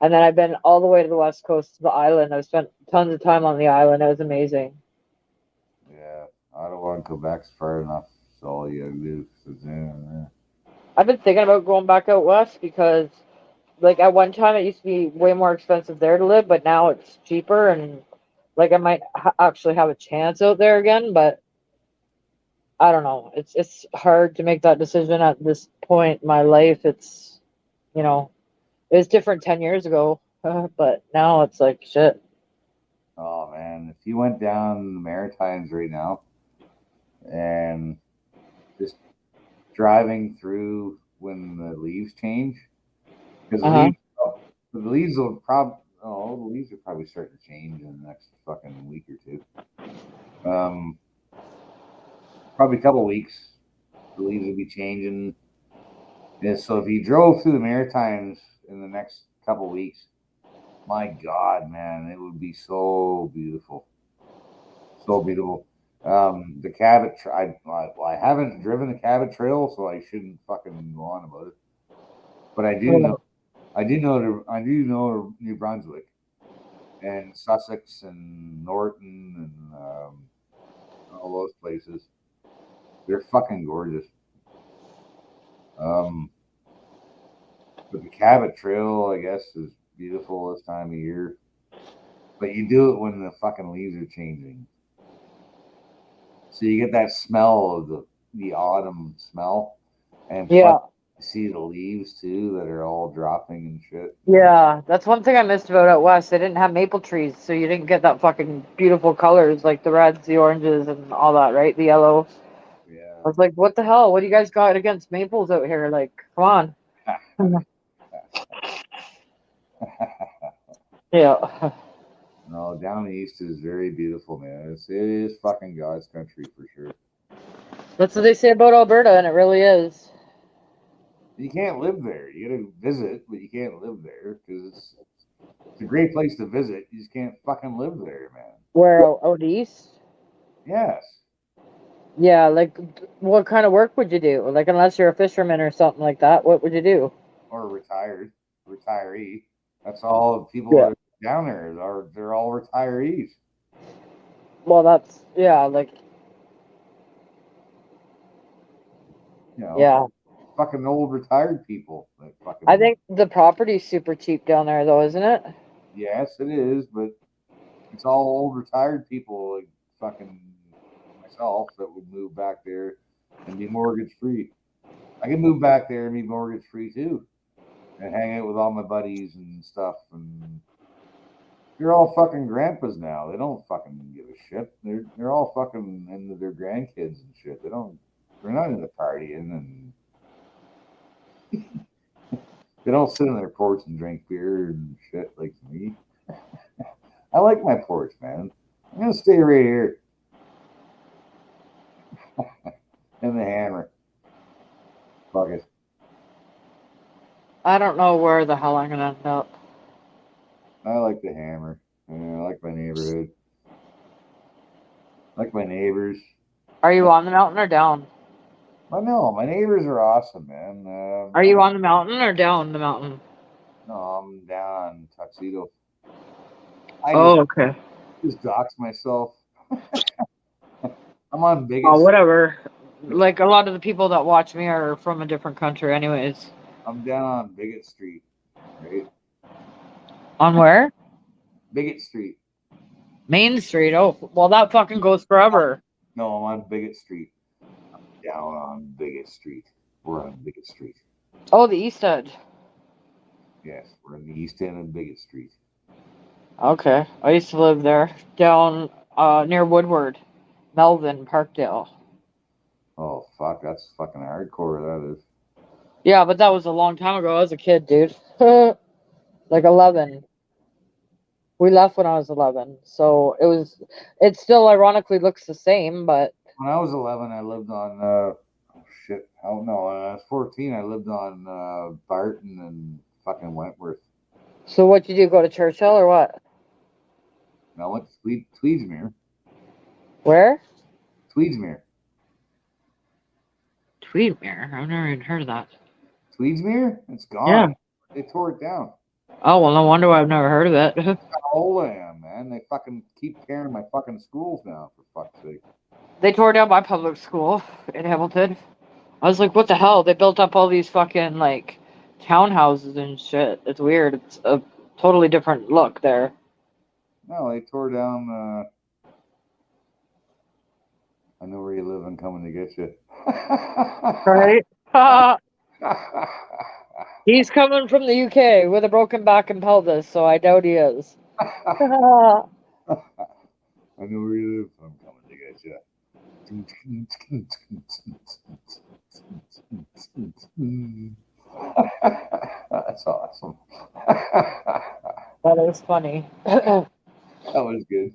And then I've been all the way to the West Coast to the island. I've spent tons of time on the island. It was amazing. Yeah, Ottawa and Quebec's far enough. So all you gotta do is I've been thinking about going back out west because, like, at one time it used to be way more expensive there to live, but now it's cheaper and, like, I might actually have a chance out there again. But I don't know. It's hard to make that decision at this point in my life. You know, it was different 10 years ago, but now it's like shit. oh man, if you went down the Maritimes right now and just driving through when the leaves change, because Uh huh. the leaves will probably the leaves are probably starting to change in the next fucking week or two. Um, Probably a couple weeks, the leaves will be changing. Yeah, so if you drove through the Maritimes in the next couple weeks, my God, man, it would be so beautiful, so beautiful. The Cabot, I haven't driven the Cabot Trail, so I shouldn't fucking go on about it. But I do know New Brunswick and Sussex and Norton and all those places. They're fucking gorgeous. Um, but the Cabot Trail, I guess, is beautiful this time of year. But you do it when the fucking leaves are changing. So you get that smell of the the autumn smell, and Yeah. plus see the leaves too that are all dropping and shit. Yeah, that's one thing I missed about out west. They didn't have maple trees, so you didn't get that fucking beautiful colors like the reds, the oranges, and all that, right? The yellow. I Yeah. was like, what the hell? What do you guys got against maples out here? Like, come on. Yeah. No, down east is very beautiful, man. It is fucking God's country for sure. That's what they say about Alberta, and it really is. You can't live there. You gotta visit, but you can't live there because it's a great place to visit. You just can't fucking live there, man. Where out east? Yes. Yeah, like what kind of work would you do? Like, unless you're a fisherman or something like that, what would you do? Or retiree. That's all people Yeah. that are down there are. They're all retirees. Well, that's yeah, like You know, yeah. fucking old retired people. Like I fucking think the property's super cheap down there, though, isn't it? yes, it is, but it's all old retired people like fucking myself that would move back there and be mortgage free. I can move back there and be mortgage free too, and hang out with all my buddies and stuff. And they're all fucking grandpas now. They don't fucking give a shit. They're all fucking into their grandkids and shit. They don't. They're not into partying and they don't sit on their porch and drink beer and shit like me. I like my porch, man. I'm gonna stay right here in the hammer. Fuck it. I don't know where the hell I'm gonna end up. I like the hammer. Yeah, I like my neighborhood. I like my neighbors. Are you on the mountain or down? I know my neighbors are awesome, man. Are you on the mountain or down the mountain? No, I'm down Tuxedo. I Oh, okay. just dox myself. I'm on Oh, biggest. whatever. Like a lot of the people that watch me are from a different country, anyways. I'm down on Bigot Street, right? On where? Bigot Street. Main Street. Oh, well, that fucking goes forever. No, I'm on Bigot Street. I'm down on Bigot Street. We're on Bigot Street. Oh, the East Edge. Yes, we're in the East End of Bigot Street. Okay, I used to live there, down near Woodward, Melvin, Parkdale. Oh fuck, that's fucking hardcore. That is. Yeah, but that was a long time ago. I was a kid, dude. Like 11. We left when I was 11, so it was. It still ironically looks the same, but When I was 11, I lived on. Oh shit! How no? When I was 14, I lived on Barton and fucking Wentworth. so what you do? Go to Churchill or what? And I went to Tweedsmuir. Where? Tweedsmuir. Tweedmere. I've never even heard of that. Tweedsmuir? It's gone. Yeah. They tore it down. Oh well, no wonder why I've never heard of it. How old I am, man. They fucking keep tearing my fucking schools down, for fuck's sake. They tore down my public school in Hamilton. I was like, what the hell? They built up all these fucking like townhouses and shit. It's weird. It's a totally different look there. No, they tore down. I know where you live. I'm coming to get you. Right? He's coming from the UK with a broken back and pelvis, so I doubt he is. I know where you live. I'm coming to get you. That's awesome. That is funny. That was good.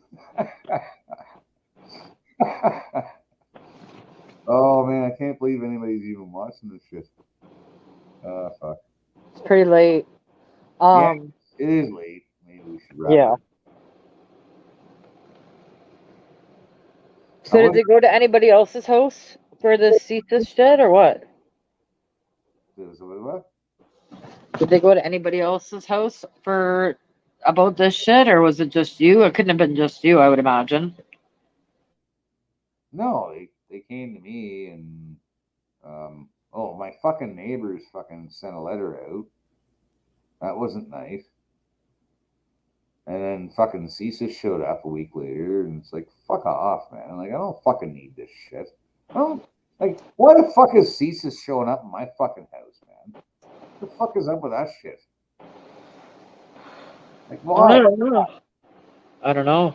Oh man, I can't believe anybody's even watching this shit. Fuck. It's pretty late. It is late. Maybe we should wrap Yeah. up. So did they go to anybody else's house for this CSIS shit or what? What? Did they go to anybody else's house for about this shit, or was it just you? It couldn't have been just you, I would imagine. No, they came to me and my fucking neighbors fucking sent a letter out. That wasn't nice. And then fucking CSIS showed up a week later and it's like, fuck off, man. Like, I don't fucking need this shit. I don't Like, why the fuck is CSIS showing up in my fucking house, man? What the fuck is up with that shit? Like, why? I don't know. I don't know.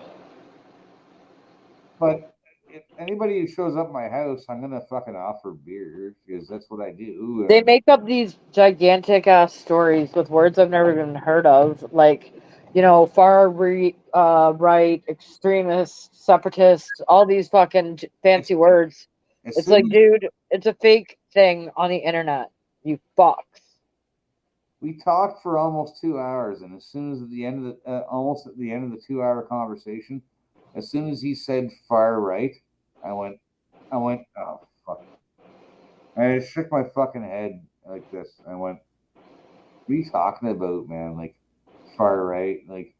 But if anybody who shows up at my house, I'm gonna fucking offer beer because that's what I do. They make up these gigantic ass stories with words I've never even heard of, like, far right, extremist, separatist, all these fucking fancy words. It's like, dude, it's a fake thing on the internet. You fucks. We talked for almost 2 hours, and as soon as at the end of the almost at the end of the 2 hour conversation, as soon as he said far right, I went, oh fuck. I just shook my fucking head like this. I went, what are you talking about, man? Like far right? Like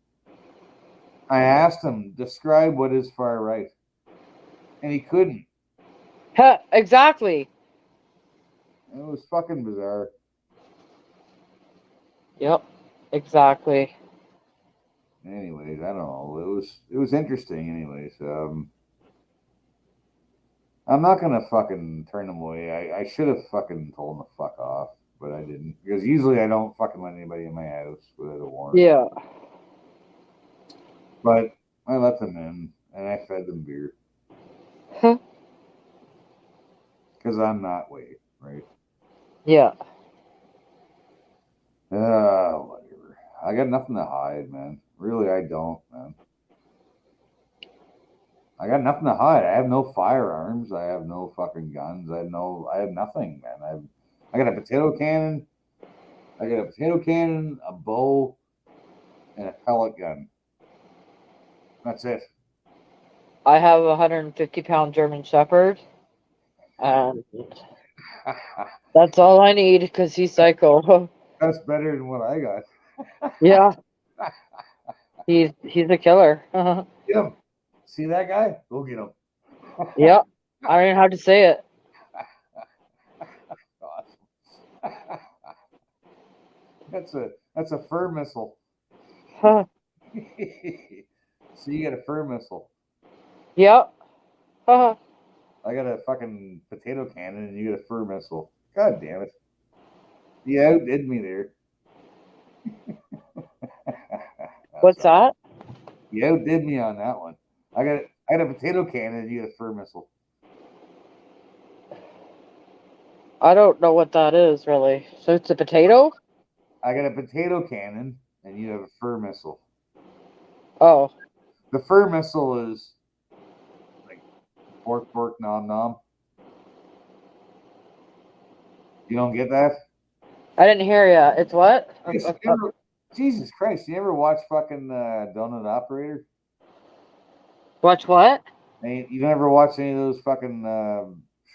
I asked him, describe what is far right. And he couldn't. Exactly. It was fucking bizarre. Yep, exactly. Anyways, I don't know. It was interesting. Anyways, I'm not gonna fucking turn them away. I should have fucking told them to fuck off, but I didn't because usually I don't fucking let anybody in my house without a warrant. Yeah. But I let them in and I fed them beer because I'm not white, right? Yeah. Whatever. I got nothing to hide, man. Really, I don't, man. I got nothing to hide. I have no firearms. I have no fucking guns. I have nothing, man. I got a potato cannon. I got a potato cannon, a bow, and a pellet gun. That's it. I have a 150-pound German Shepherd, and that's all I need because he's psycho. That's better than what I got. Yeah. He's a killer. Get him. See that guy? Go get him. Yep. I don't even have to say it. Awesome. That's a fur missile. Huh. So you got a fur missile. Yep. I got a fucking potato cannon and you got a fur missile. God damn it. You outdid me there. What's that? You outdid me on that one. I got a potato cannon and you got a fur missile. I don't know what that is, really. So it's a potato? I got a potato cannon and you have a fur missile. Oh. The fur missile is like pork, nom, nom. You don't get that? I didn't hear ya. It's what? Jesus Christ. You ever watch fucking Donut Operator? Watch what? You never watch any of those fucking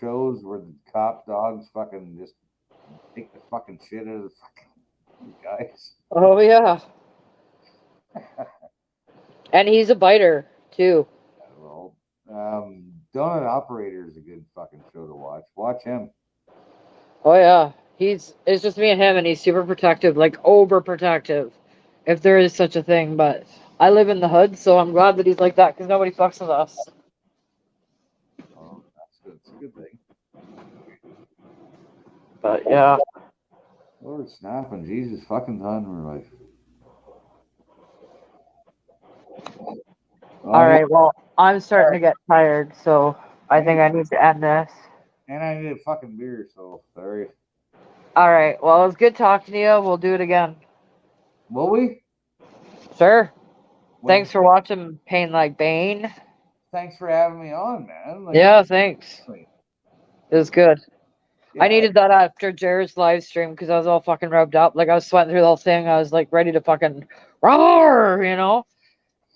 shows where the cop dogs fucking just take the fucking shit out of the fucking guys? Oh, yeah. And he's a biter, too. Well, Donut Operator is a good fucking show to watch. Watch him. Oh, yeah. It's just me and him, and he's super protective, like overprotective, if there is such a thing. But I live in the hood, so I'm glad that he's like that because nobody fucks with us. Oh, that's good. It's a good thing. But yeah. Lord snapping, Jesus fucking time life. All right. Well, I'm starting to get tired, so I think I need to end this. And I need a fucking beer, so sorry. All right. Well, it was good talking to you. We'll do it again. Will we? Sure. Thanks for watching Pain Like Bane. Thanks for having me on, man. Yeah, thanks. It was good. Yeah, I needed that after Jared's live stream because I was all fucking rubbed up. Like I was sweating through the whole thing. I was like ready to fucking roar,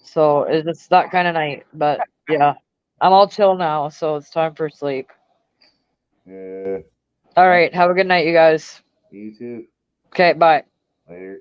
So it's that kind of night. But yeah, I'm all chill now, so it's time for sleep. Yeah. All right. Have a good night, you guys. You too. Okay. Bye. Later.